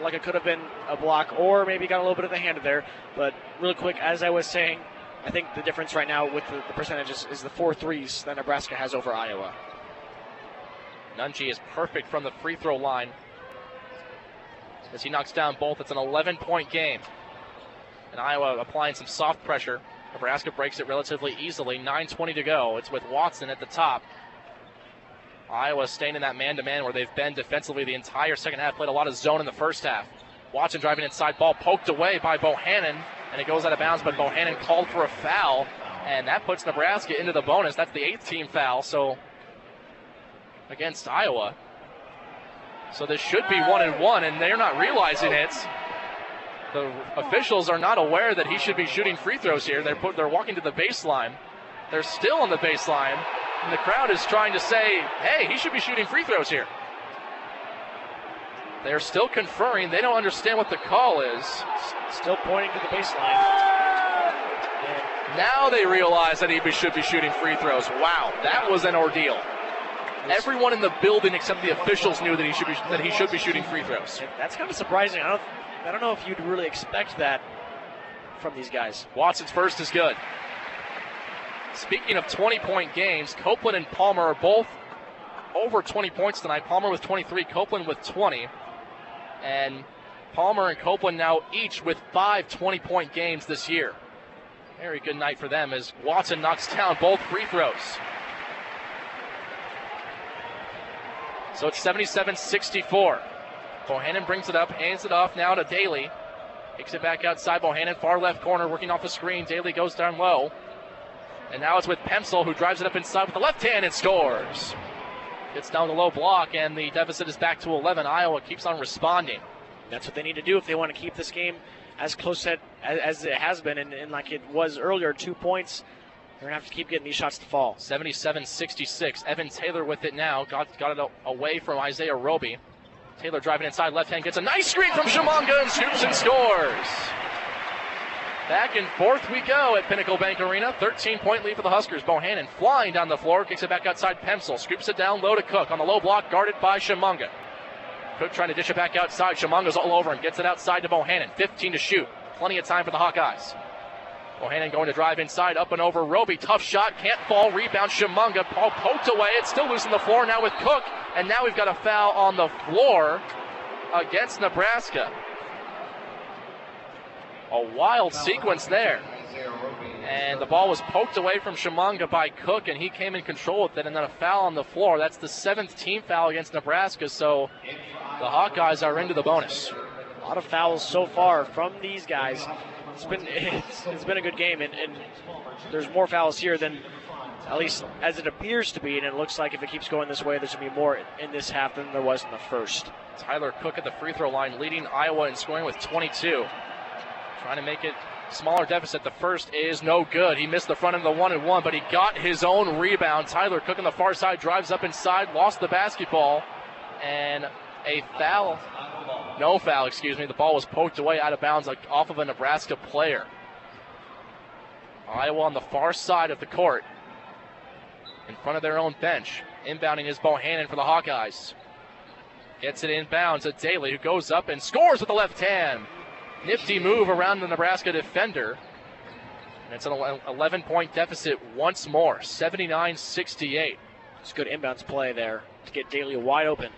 like it could have been a block, or maybe got a little bit of the hand there. But real quick, as I was saying, I think the difference right now with the percentages is the 4 threes that Nebraska has over Iowa. Nunji is perfect from the free throw line. As he knocks down both, it's an 11-point game. And Iowa applying some soft pressure. Nebraska breaks it relatively easily. 9:20 to go. It's with Watson at the top. Iowa staying in that man-to-man where they've been defensively the entire second half. Played a lot of zone in the first half. Watson driving inside, ball poked away by Bohannon, and it goes out of bounds, but Bohannon called for a foul, and that puts Nebraska into the bonus. That's the 8th team foul, so against Iowa. So this should be 1-1, and they're not realizing it. The officials are not aware that he should be shooting free throws here. They're walking to the baseline. They're still on the baseline, and the crowd is trying to say, hey, he should be shooting free throws here. They're still conferring. They don't understand what the call is. Still pointing to the baseline. Now they realize that he should be shooting free throws. Wow, that was an ordeal. Everyone in the building except the officials knew that he should be shooting free throws. That's kind of surprising. I don't know if you'd really expect that from these guys. Watson's first is good. Speaking of 20-point games, Copeland and Palmer are both over 20 points tonight. Palmer with 23, Copeland with 20. And Palmer and Copeland now each with 5 20-point games this year. Very good night for them as Watson knocks down both free throws. So it's 77-64. Bohannon brings it up, hands it off now to Daly. Kicks it back outside. Bohannon, far left corner, working off the screen. Daly goes down low. And now it's with Pemsel, who drives it up inside with the left hand and scores. Gets down the low block, and the deficit is back to 11. Iowa keeps on responding. That's what they need to do if they want to keep this game as close as it has been, and like it was earlier, 2 points. They're going to have to keep getting these shots to fall. 77-66. Evan Taylor with it now. Got it away from Isaiah Roby. Taylor driving inside, left hand, gets a nice screen from Shimanga and scoops and scores. Back and forth we go at Pinnacle Bank Arena. 13-point lead for the Huskers. Bohannon flying down the floor, kicks it back outside Pemsel. Scoops it down low to Cook on the low block, guarded by Shimanga. Cook trying to dish it back outside. Shimanga's all over him, gets it outside to Bohannon. 15 to shoot. Plenty of time for the Hawkeyes. Bohannon going to drive inside, up and over Roby. Tough shot, can't fall. Rebound, Shimanga. Paul poked away. It's still loose on the floor now with Cook. And now we've got a foul on the floor against Nebraska. A wild sequence there. And the ball was poked away from Shimanga by Cook, and he came in control with it, and then a foul on the floor. That's the 7th team foul against Nebraska, so the Hawkeyes are into the bonus. A lot of fouls so far from these guys. It's been a good game, and there's more fouls here than, at least as it appears to be, and it looks like if it keeps going this way, there's going to be more in this half than there was in the first. Tyler Cook at the free throw line, leading Iowa in scoring with 22. Trying to make it smaller deficit. The first is no good. He missed the front end of the 1-and-1, but he got his own rebound. Tyler Cook on the far side drives up inside, lost the basketball, and a foul. No foul, excuse me. The ball was poked away out of bounds off of a Nebraska player. Iowa on the far side of the court, in front of their own bench. Inbounding is Bohannon for the Hawkeyes. Gets it inbounds at Daly, who goes up and scores with the left hand. Nifty move around the Nebraska defender. And it's an 11-point deficit once more, 79-68. It's good inbounds play there to get Daly wide open.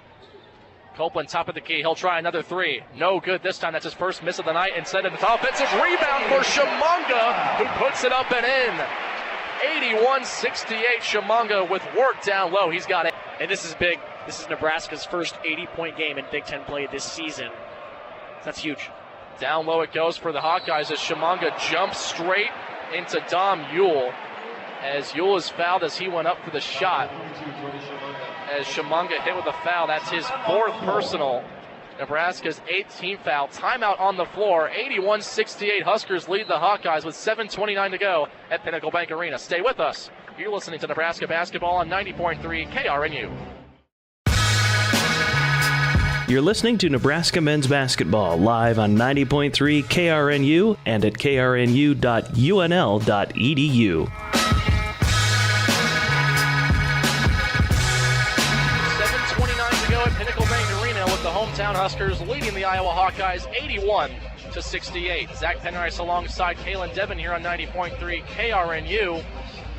Copeland top of the key. He'll try another three. No good this time. That's his first miss of the night. Instead of the offensive rebound for Shimanga, who puts it up and in. 81-68. Shimanga with work down low. He's got it. And this is big. This is Nebraska's first 80-point game in Big Ten play this season. That's huge. Down low it goes for the Hawkeyes as Shimanga jumps straight into Dom Ewell. As Ewell is fouled as he went up for the shot. As Shimanga hit with a foul. That's his 4th personal. Nebraska's 8th team foul. Timeout on the floor. 81-68. Huskers lead the Hawkeyes with 7:29 to go at Pinnacle Bank Arena. Stay with us. You're listening to Nebraska basketball on 90.3 KRNU. You're listening to Nebraska men's basketball live on 90.3 KRNU and at krnu.unl.edu. 7:29 to go at Pinnacle Bank Arena with the hometown Huskers leading the Iowa Hawkeyes 68. Zach Penrice alongside Kalen Devin here on 90.3 KRNU,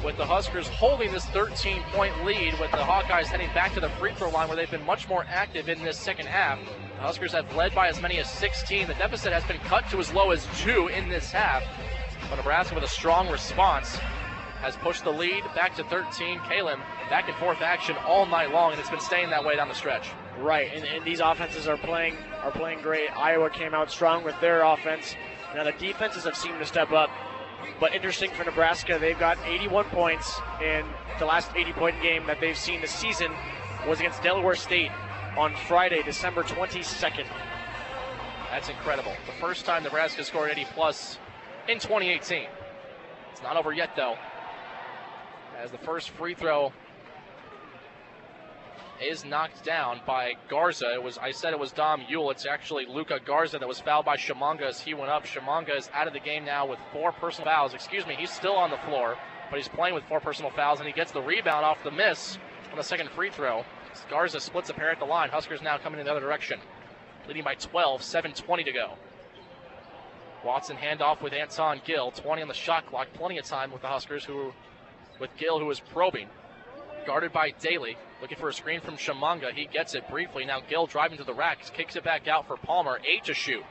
with the Huskers holding this 13-point lead, with the Hawkeyes heading back to the free throw line where they've been much more active in this second half. The Huskers have led by as many as 16. The deficit has been cut to as low as 2 in this half. But Nebraska, with a strong response, has pushed the lead back to 13. Kalen, back and forth action all night long, and it's been staying that way down the stretch. Right, and these offenses are playing great. Iowa came out strong with their offense. Now the defenses have seemed to step up. But interesting for Nebraska, they've got 81 points, and the last 80-point game that they've seen this season was against Delaware State on Friday, December 22nd. That's incredible. The first time Nebraska scored 80-plus in 2018. It's not over yet, though, as the first free throw is knocked down by Garza. I said it was Dom Ewell. It's actually Luka Garza that was fouled by Shimanga as he went up. Shimanga is out of the game now with 4 personal fouls. He's still on the floor, but he's playing with 4 personal fouls, and he gets the rebound off the miss on the second free throw. Garza splits a pair at the line. Huskers now coming in the other direction, leading by 12, 7:20 to go. Watson handoff with Anton Gill, 20 on the shot clock, plenty of time with the Huskers, with Gill, who is probing. Guarded by Daly, looking for a screen from Shimanga. He gets it briefly. Now Gill driving to the rack, kicks it back out for Palmer. 8 to shoot.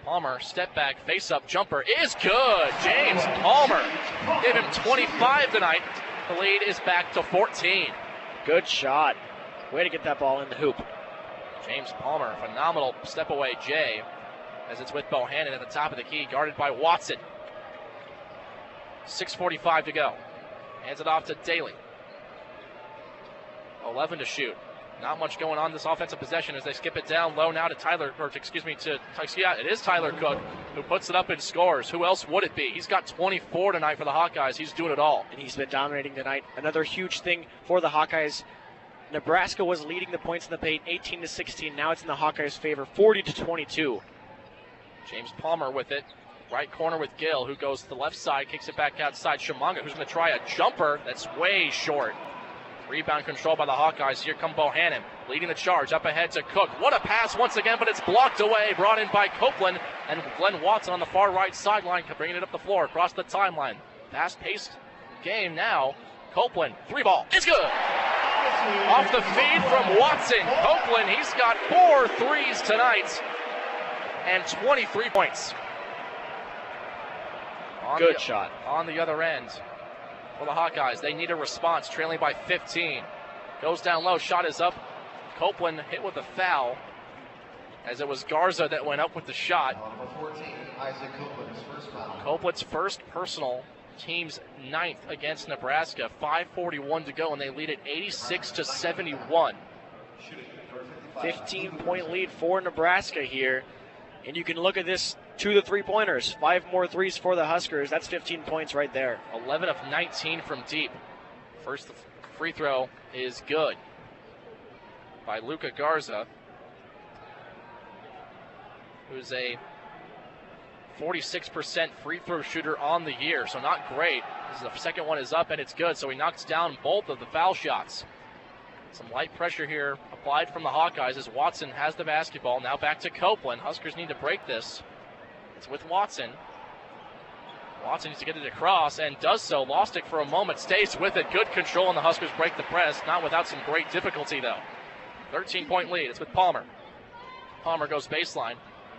Palmer, step back, face-up jumper is good. James Palmer gave him 25 tonight. The lead is back to 14. Good shot. Way to get that ball in the hoop. James Palmer, phenomenal step away Jay, as it's with Bohannon at the top of the key, guarded by Watson. 6:45 to go. Hands it off to Daly. 11 to shoot. Not much going on this offensive possession as they skip it down low now to it is Tyler Cook who puts it up and scores. Who else would it be? He's got 24 tonight for the Hawkeyes. He's doing it all. And he's been dominating tonight. Another huge thing for the Hawkeyes. Nebraska was leading the points in the paint 18 to 16. Now it's in the Hawkeyes' favor, 40 to 22. James Palmer with it. Right corner with Gill, who goes to the left side, kicks it back outside. Shimanga, who's going to try a jumper that's way short. Rebound control by the Hawkeyes. Here come Bohannon, leading the charge up ahead to Cook. What a pass once again, but it's blocked away. Brought in by Copeland, and Glenn Watson on the far right sideline, bringing it up the floor across the timeline. Fast-paced game now. Copeland, 3-ball. It's good. Off the feed from Watson. Copeland, he's got 4 threes tonight and 23 points. Good shot. On the other end. For the Hawkeyes, they need a response, trailing by 15. Goes down low, shot is up. Copeland hit with a foul, as it was Garza that went up with the shot. Copeland's first personal, team's 9th against Nebraska. 5:41 to go, and they lead at 86 to 71. 15-point lead for Nebraska here. And you can look at this, 2 of the 3-pointers. 5 more threes for the Huskers. That's 15 points right there. 11 of 19 from deep. First free throw is good by Luka Garza, who's a 46% free throw shooter on the year, so not great. The second one is up, and it's good, so he knocks down both of the foul shots. Some light pressure here applied from the Hawkeyes as Watson has the basketball. Now back to Copeland. Huskers need to break this. It's with Watson. Watson needs to get it across and does so. Lost it for a moment, stays with it. Good control, and the Huskers break the press. Not without some great difficulty, though. 13-point lead. It's with Palmer. Palmer goes baseline.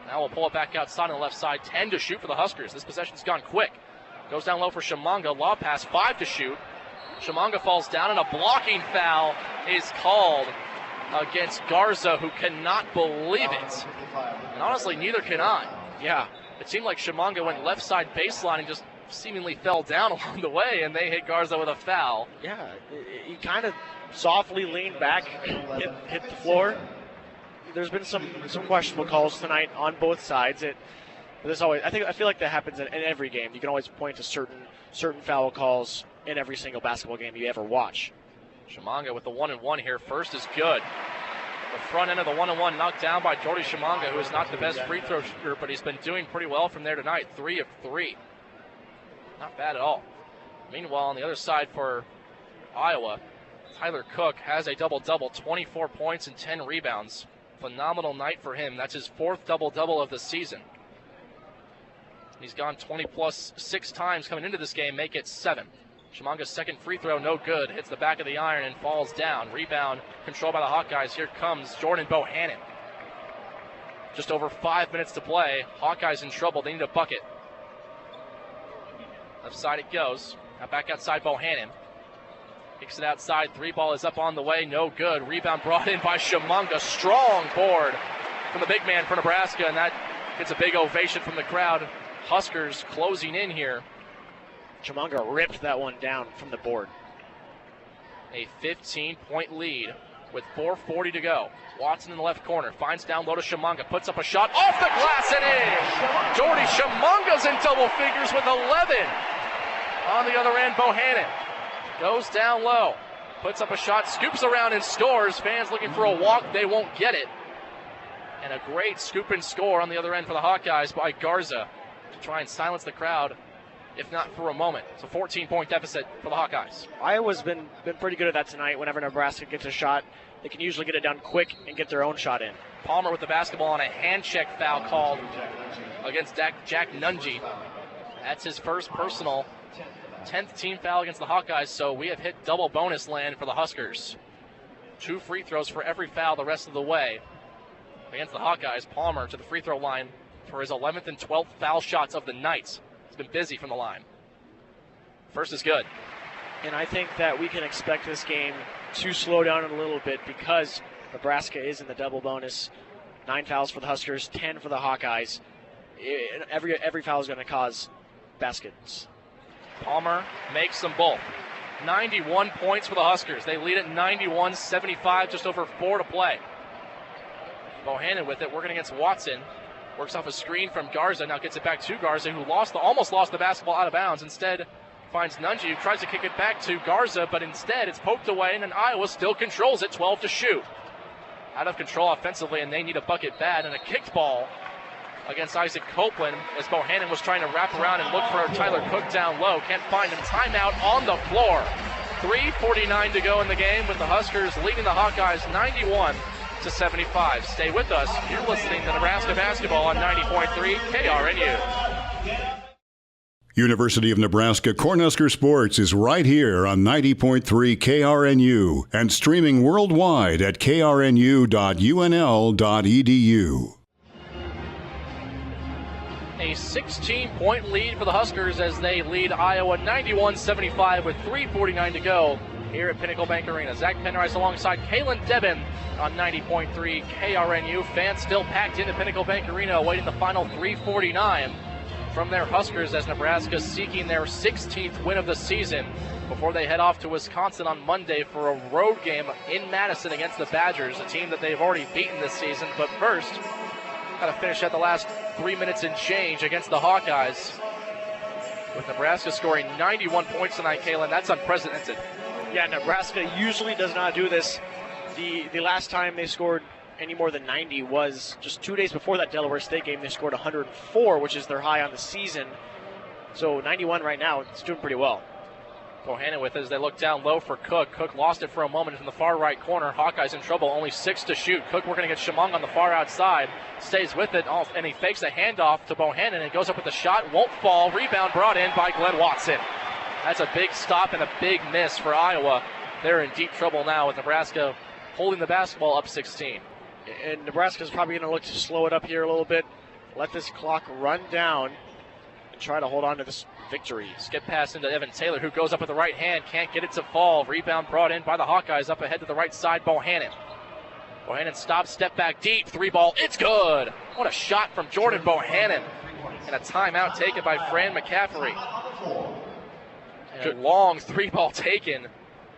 Now we'll pull it back outside on the left side. 10 to shoot for the Huskers. This possession's gone quick. Goes down low for Shimanga. Lob pass, 5 to shoot. Shimanga falls down, and a blocking foul is called against Garza, who cannot believe it. And honestly, neither can I. Yeah, it seemed like Shimanga went left side baseline and just seemingly fell down along the way, and they hit Garza with a foul. Yeah, he kind of softly leaned back, hit the floor. There's been some questionable calls tonight on both sides. I feel like that happens in every game. You can always point to certain foul calls in every single basketball game you ever watch. Shimanga with the 1-and-1 here. First is good. The front end of the 1-and-1 knocked down by Jordy Shimanga, who is not the best free throw shooter, but he's been doing pretty well from there tonight. 3 of 3. Not bad at all. Meanwhile, on the other side for Iowa, Tyler Cook has a double-double, 24 points and 10 rebounds. Phenomenal night for him. That's his 4th double-double of the season. He's gone 20+ 6 times coming into this game, make it 7. Shimanga's second free throw, no good. Hits the back of the iron and falls down. Rebound controlled by the Hawkeyes. Here comes Jordan Bohannon. Just over 5 minutes to play. Hawkeyes in trouble. They need a bucket. Left side it goes. Now back outside Bohannon. Kicks it outside. 3 ball is up on the way. No good. Rebound brought in by Shimanga. Strong board from the big man for Nebraska, and that gets a big ovation from the crowd. Huskers closing in here. Shimanga ripped that one down from the board. A 15-point lead with 4:40 to go. Watson in the left corner finds down low to Shimanga, puts up a shot off the glass and in. Jordy Shimanga's in double figures with 11. On the other end, Bohannon goes down low, puts up a shot, scoops around and scores. Fans looking for a walk, they won't get it. And a great scoop and score on the other end for the Hawkeyes by Garza to try and silence the crowd, if not for a moment. It's a 14-point deficit for the Hawkeyes. Iowa's been pretty good at that tonight. Whenever Nebraska gets a shot, they can usually get it done quick and get their own shot in. Palmer with the basketball on a hand check foul called against Jack Nunge. That's his first personal 10th team foul against the Hawkeyes, so we have hit double bonus land for the Huskers. 2 free throws for every foul the rest of the way. Against the Hawkeyes, Palmer to the free throw line for his 11th and 12th foul shots of the night. He's been busy from the line. First is good. And I think that we can expect this game to slow down a little bit because Nebraska is in the double bonus. 9 fouls for the Huskers, 10 for the Hawkeyes. Every foul is going to cause baskets. Palmer makes them both. 91 points for the Huskers. They lead at 91-75, just over 4 to play. Bohannon with it, working against Watson. Works off a screen from Garza, now gets it back to Garza, who almost lost the basketball out of bounds. Instead, finds Nunge, who tries to kick it back to Garza, but instead it's poked away, and then Iowa still controls it, 12 to shoot. Out of control offensively, and they need a bucket bad, and a kicked ball against Isaac Copeland as Bohannon was trying to wrap around and look for Tyler Cook down low. Can't find him. Timeout on the floor. 3:49 to go in the game with the Huskers leading the Hawkeyes 91-75. Stay with us. You're listening to Nebraska basketball on 90.3 KRNU. University of Nebraska Cornhusker Sports is right here on 90.3 KRNU and streaming worldwide at krnu.unl.edu. A 16-point lead for the Huskers as they lead Iowa 91-75 with 3:49 to go here at Pinnacle Bank Arena. Zach Penrice alongside Kalen Debin on 90.3 KRNU. Fans still packed into Pinnacle Bank Arena awaiting the final 3:49 from their Huskers as Nebraska seeking their 16th win of the season before they head off to Wisconsin on Monday for a road game in Madison against the Badgers, a team that they've already beaten this season. But first, got to finish at the last 3 minutes and change against the Hawkeyes. With Nebraska scoring 91 points tonight, Kalen, that's unprecedented. Yeah, Nebraska usually does not do this. The last time they scored any more than 90 was just 2 days before that Delaware State game. They scored 104, which is their high on the season. So 91 right now, it's doing pretty well. Bohannon with it as they look down low for Cook. Cook lost it for a moment in the far right corner. Hawkeyes in trouble, only 6 to shoot. Cook working against Shimanga on the far outside. Stays with it, and he fakes a handoff to Bohannon and goes up with the shot. Won't fall. Rebound brought in by Glenn Watson. That's a big stop and a big miss for Iowa. They're in deep trouble now with Nebraska holding the basketball up 16. And Nebraska's probably going to look to slow it up here a little bit. Let this clock run down and try to hold on to this victory. Skip pass into Evan Taylor, who goes up with the right hand, can't get it to fall. Rebound brought in by the Hawkeyes, up ahead to the right side, Bohannon. Bohannon stops, step back deep, 3 ball, it's good! What a shot from Jordan Bohannon. And a timeout taken by Fran McCaffrey. And a long 3 ball taken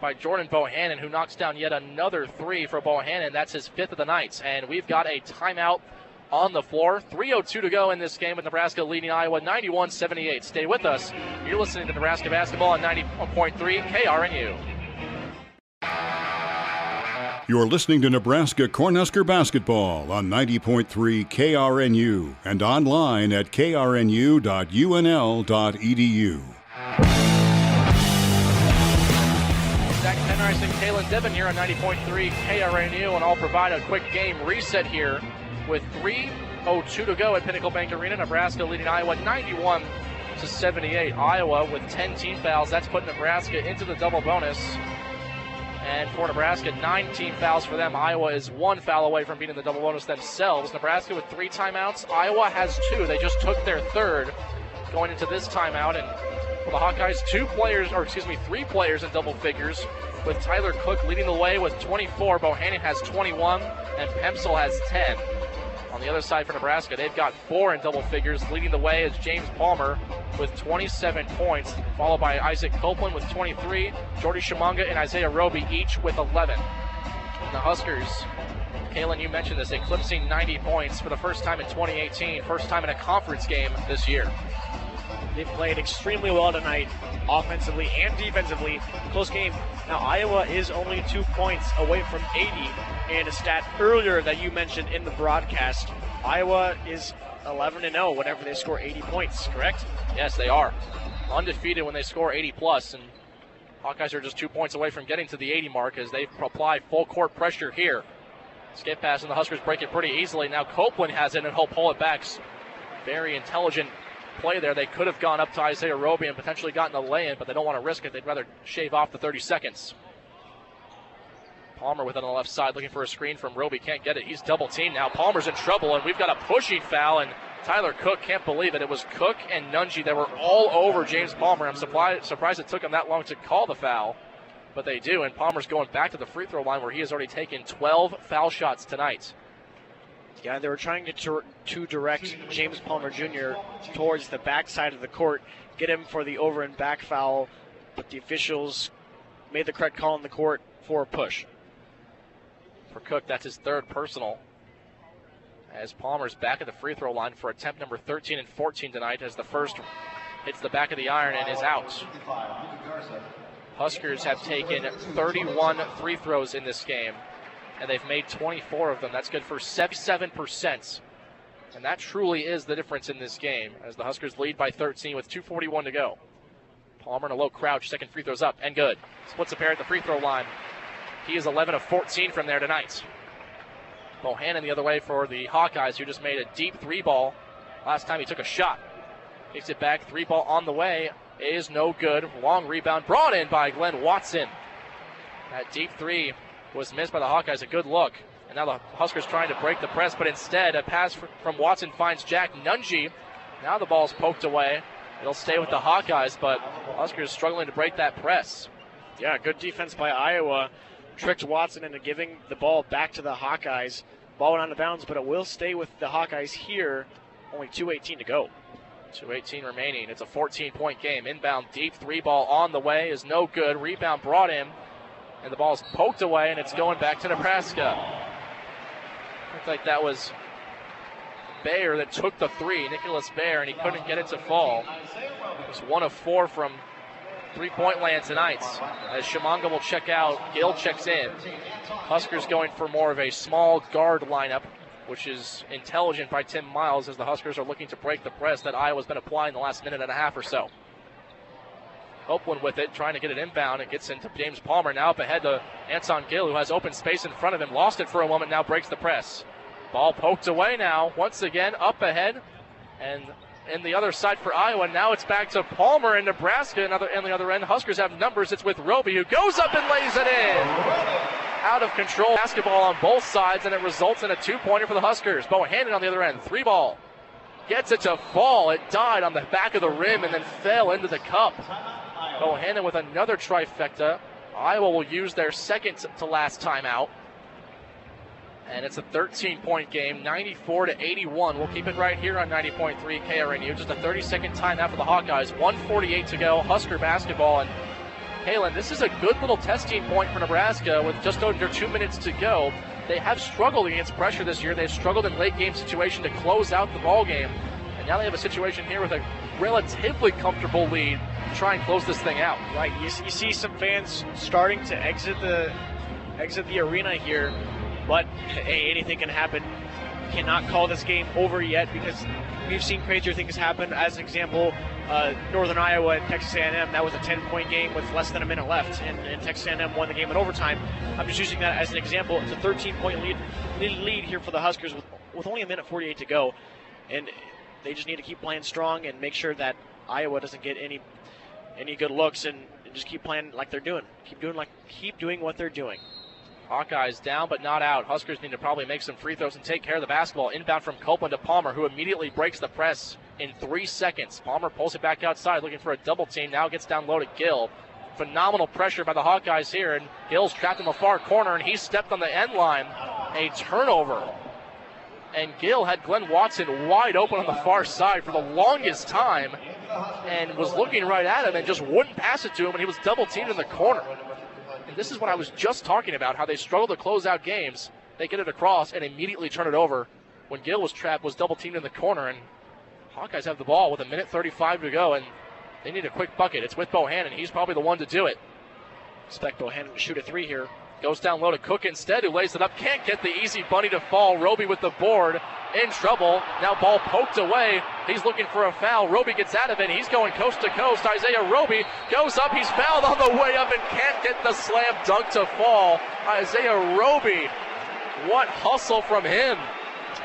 by Jordan Bohannon, who knocks down yet another 3 for Bohannon. That's his 5th of the night. And we've got a timeout on the floor. 3:02 to go in this game with Nebraska leading Iowa 91-78. Stay with us. You're listening to Nebraska basketball on 90.3 KRNU. You're listening to Nebraska Cornhusker basketball on 90.3 KRNU and online at krnu.unl.edu. Zach Penrice and Kalen Debin here on 90.3 KRNU, and I'll provide a quick game reset here with 3 8:02 to go at Pinnacle Bank Arena. Nebraska leading Iowa 91-78. Iowa with 10 team fouls. That's put Nebraska into the double bonus. And for Nebraska, 9 team fouls for them. Iowa is 1 foul away from being in the double bonus themselves. Nebraska with 3 timeouts. Iowa has 2. They just took their third going into this timeout. And for the Hawkeyes, 3 players in double figures, with Tyler Cook leading the way with 24. Bohannon has 21, and Pemsel has 10. On the other side for Nebraska, they've got 4 in double figures. Leading the way is James Palmer with 27 points, followed by Isaac Copeland with 23, Jordy Shimanga and Isaiah Roby each with 11. And the Huskers, Kaylin, you mentioned this, eclipsing 90 points for the first time in 2018, first time in a conference game this year. They've played extremely well tonight, offensively and defensively. Close game. Now, Iowa is only 2 points away from 80. And a stat earlier that you mentioned in the broadcast, Iowa is 11-0 whenever they score 80 points, correct? Yes, they are. Undefeated when they score 80+, and Hawkeyes are just 2 points away from getting to the 80 mark as they apply full court pressure here. Skip pass, and the Huskers break it pretty easily. Now Copeland has it, and he'll pull it back. Very intelligent play there. They could have gone up to Isaiah Roby and potentially gotten a lay-in, but they don't want to risk it. They'd rather shave off the 30 seconds. Palmer with it on the left side, looking for a screen from Roby. Can't get it. He's double teamed now. Palmer's in trouble, and we've got a pushing foul, and Tyler Cook can't believe it. It was Cook and Nunji that were all over James Palmer. I'm surprised it took him that long to call the foul, but they do, and Palmer's going back to the free throw line where he has already taken 12 foul shots tonight. Yeah, they were trying to direct James Palmer Jr. towards the backside of the court, get him for the over and back foul, but the officials made the correct call in the court for a push. For Cook, that's his 3rd personal. As Palmer's back at the free throw line for attempt number 13 and 14 tonight, as the first hits the back of the iron and is out. Huskers have taken 31 free throws in this game, and they've made 24 of them. That's good for 77%. And that truly is the difference in this game, as the Huskers lead by 13 with 2:41 to go. Palmer in a low crouch, second free throw's up, and good. Splits a pair at the free throw line. He is 11 of 14 from there tonight. Bohannon the other way for the Hawkeyes, who just made a deep 3-ball. Last time he took a shot. Takes it back, 3-ball on the way. Is no good. Long rebound brought in by Glenn Watson. That deep 3 was missed by the Hawkeyes. A good look. And now the Huskers trying to break the press, but instead a pass from Watson finds Jack Nunji. Now the ball's poked away. It'll stay with the Hawkeyes, but Huskers struggling to break that press. Yeah, good defense by Iowa. Tricked Watson into giving the ball back to the Hawkeyes. Ball went out of bounds, but it will stay with the Hawkeyes here. Only 2:18 to go. 2:18 remaining. It's a 14-point game. Inbound deep 3-ball on the way is no good. Rebound brought in, and the ball's poked away, and it's going back to Nebraska. Looked like that was Bayer that took the 3, Nicholas Bayer, and he couldn't get it to fall. It was 1 of 4 from 3-point land tonight. As Shimanga will check out, Gill checks in. Huskers going for more of a small guard lineup, which is intelligent by Tim Miles, as the Huskers are looking to break the press that Iowa's been applying the last minute and a half or so. Copeland with it, trying to get it inbound. It gets into James Palmer. Now up ahead to Anton Gill, who has open space in front of him. Lost it for a moment, now breaks the press. Ball poked away now. Once again, up ahead. And in the other side for Iowa, now it's back to Palmer in Nebraska. And the other end, Huskers have numbers. It's with Roby, who goes up and lays it in. Out of control basketball on both sides, and it results in a 2-pointer for the Huskers. Bohannon on the other end, 3-ball. Gets it to fall. It died on the back of the rim and then fell into the cup. Bohannon with another trifecta. Iowa will use their second to last timeout. And it's a 13-point game, 94-81. We'll keep it right here on 90.3 KRNU. Just a 30-second timeout for the Hawkeyes. 1:48 to go. Husker basketball. And Halen, this is a good little testing point for Nebraska with just under 2 minutes to go. They have struggled against pressure this year. They've struggled in late game situation to close out the ball game. And now they have a situation here with a relatively comfortable lead to try and close this thing out. Right, you see some fans starting to exit the arena here. But, hey, anything can happen. Cannot call this game over yet because we've seen crazier things happen. As an example, Northern Iowa and Texas A&M, that was a 10-point game with less than a minute left, and Texas A&M won the game in overtime. I'm just using that as an example. It's a 13-point lead here for the Huskers with with only a minute 48 to go, and they just need to keep playing strong and make sure that Iowa doesn't get any good looks, and just keep playing like they're doing. Keep doing what they're doing. Hawkeyes down but not out. Huskers need to probably make some free throws and take care of the basketball. Inbound from Copeland to Palmer, who immediately breaks the press in 3 seconds. Palmer pulls it back outside, looking for a double team. Now gets down low to Gill. Phenomenal pressure by the Hawkeyes here, and Gill's trapped in the far corner, and he stepped on the end line. A turnover. And Gill had Glenn Watson wide open on the far side for the longest time and was looking right at him and just wouldn't pass it to him, and he was double teamed in the corner. And this is what I was just talking about, how they struggle to close out games. They get it across and immediately turn it over when Gill was trapped, was double teamed in the corner, and Hawkeyes have the ball with 1:35 to go, and they need a quick bucket. It's with Bohannon. He's probably the one to do it. Expect Bohannon to shoot a 3 here. Goes down low to Cook instead, who lays it up. Can't get the easy bunny to fall. Roby with the board. In trouble. Now ball poked away. He's looking for a foul. Roby gets out of it. He's going coast to coast. Isaiah Roby goes up. He's fouled on the way up and can't get the slam dunk to fall. Isaiah Roby. What hustle from him.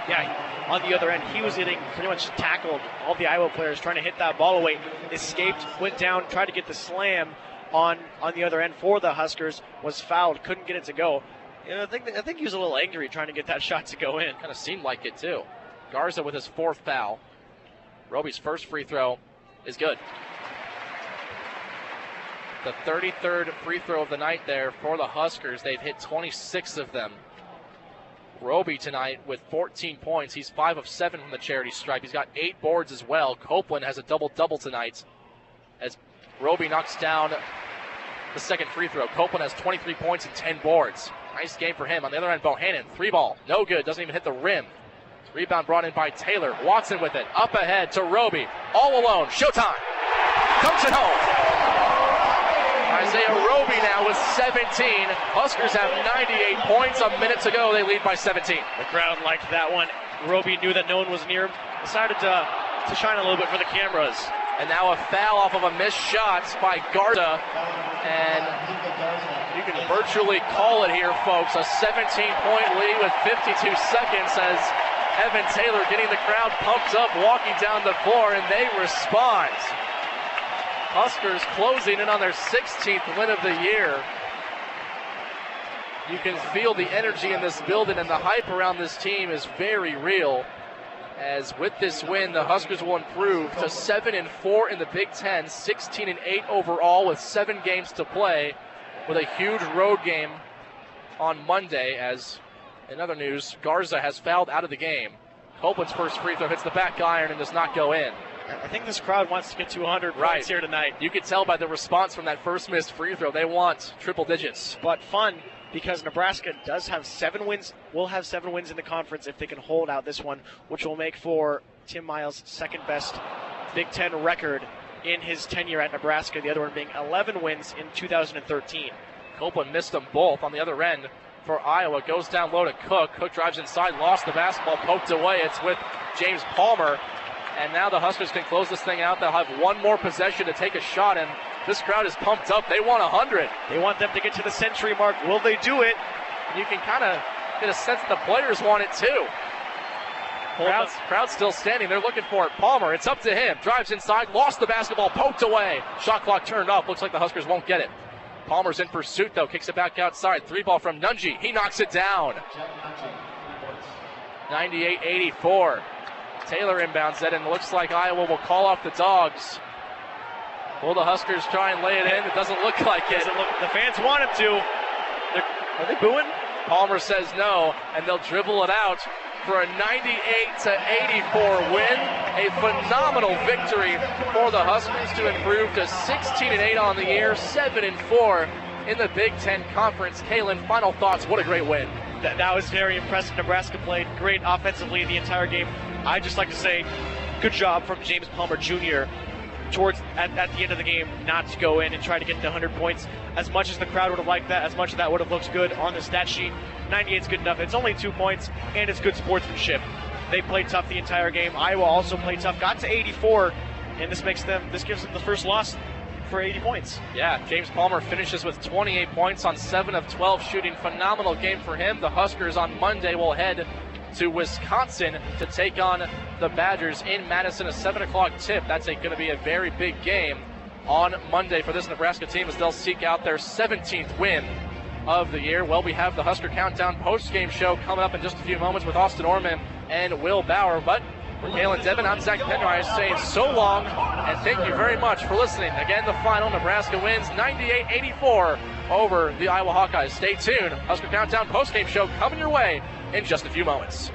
Yeah, on the other end, he was getting pretty much tackled. All the Iowa players trying to hit that ball away. Escaped, went down, tried to get the slam on the other end for the Huskers. Was fouled, couldn't get it to go. You know, I think he was a little angry trying to get that shot to go in. Kind of seemed like it too. Garza with his 4th foul. Roby's first free throw is good. The 33rd free throw of the night there for the Huskers. They've hit 26 of them. Roby tonight with 14 points. He's 5 of 7 from the charity stripe. He's got 8 boards as well. Copeland has a double-double tonight as Roby knocks down the second free throw. Copeland has 23 points and 10 boards. Nice game for him. On the other end, Bohannon, 3-ball. No good. Doesn't even hit the rim. Rebound brought in by Taylor. Watson with it. Up ahead to Roby. All alone. Showtime. Comes it home. Isaiah Roby now with 17. Huskers have 98 points. A minute to go. They lead by 17. The crowd liked that one. Roby knew that no one was near him. Decided to shine a little bit for the cameras. And now a foul off of a missed shot by Garza. And you can virtually call it here, folks. A 17-point lead with 52 seconds as Evan Taylor getting the crowd pumped up, walking down the floor, and they respond. Huskers closing in on their 16th win of the year. You can feel the energy in this building, and the hype around this team is very real. As with this win, the Huskers will improve to 7-4 in the Big Ten, 16-8 overall with 7 games to play, with a huge road game on Monday. As in other news, Garza has fouled out of the game. Copeland's first free throw hits the back iron and does not go in. I think this crowd wants to get to 100 points here tonight. You could tell by the response from that first missed free throw. They want triple digits. But fun, because Nebraska does have 7 wins. Will have 7 wins in the conference if they can hold out this one, which will make for Tim Miles' second best Big Ten record in his tenure at Nebraska, the other one being 11 wins in 2013. Copeland missed them both. On the other end for Iowa, goes down low to Cook. Cook drives inside, lost the basketball, poked away. It's with James Palmer. And now the Huskers can close this thing out. They'll have one more possession to take a shot, and this crowd is pumped up. They want 100. They want them to get to the century mark. Will they do it? You can kind of get a sense that the players want it too. Crowd's still standing. They're looking for it. Palmer, it's up to him. Drives inside, lost the basketball, poked away. Shot clock turned off. Looks like the Huskers won't get it. Palmer's in pursuit, though. Kicks it back outside. 3-ball from Nunji. He knocks it down. 98-84. Taylor inbounds it, and it looks like Iowa will call off the Dogs. Will the Huskers try and lay it in? It doesn't look like it. The fans want him to. Are they booing? Palmer says no, and they'll dribble it out for a 98-84 win. A phenomenal victory for the Huskers to improve to 16-8 on the year, 7-4 in the Big Ten Conference. Kalen, final thoughts. What a great win. That was very impressive. Nebraska played great offensively the entire game. I'd just like to say good job from James Palmer Jr. at the end of the game not to go in and try to get the 100 points. As much as the crowd would have liked that, as much as that would have looked good on the stat sheet, 98 is good enough. It's only 2 points, and it's good sportsmanship. They played tough the entire game. Iowa also played tough, got to 84, and this gives them the first loss for 80 points. Yeah, James Palmer finishes with 28 points on 7 of 12 shooting. Phenomenal game for him. The Huskers on Monday will head to Wisconsin to take on the Badgers in Madison, a 7 o'clock tip. That's going to be a very big game on Monday for this Nebraska team as they'll seek out their 17th win of the year. Well, we have the Husker Countdown post-game show coming up in just a few moments with Austin Orman and Will Bauer. But for Kalen Devin, I'm Zach Penrice saying so long and thank you very much for listening. Again, the final, Nebraska wins 98-84 over the Iowa Hawkeyes. Stay tuned. Husker Countdown post-game show coming your way in just a few moments.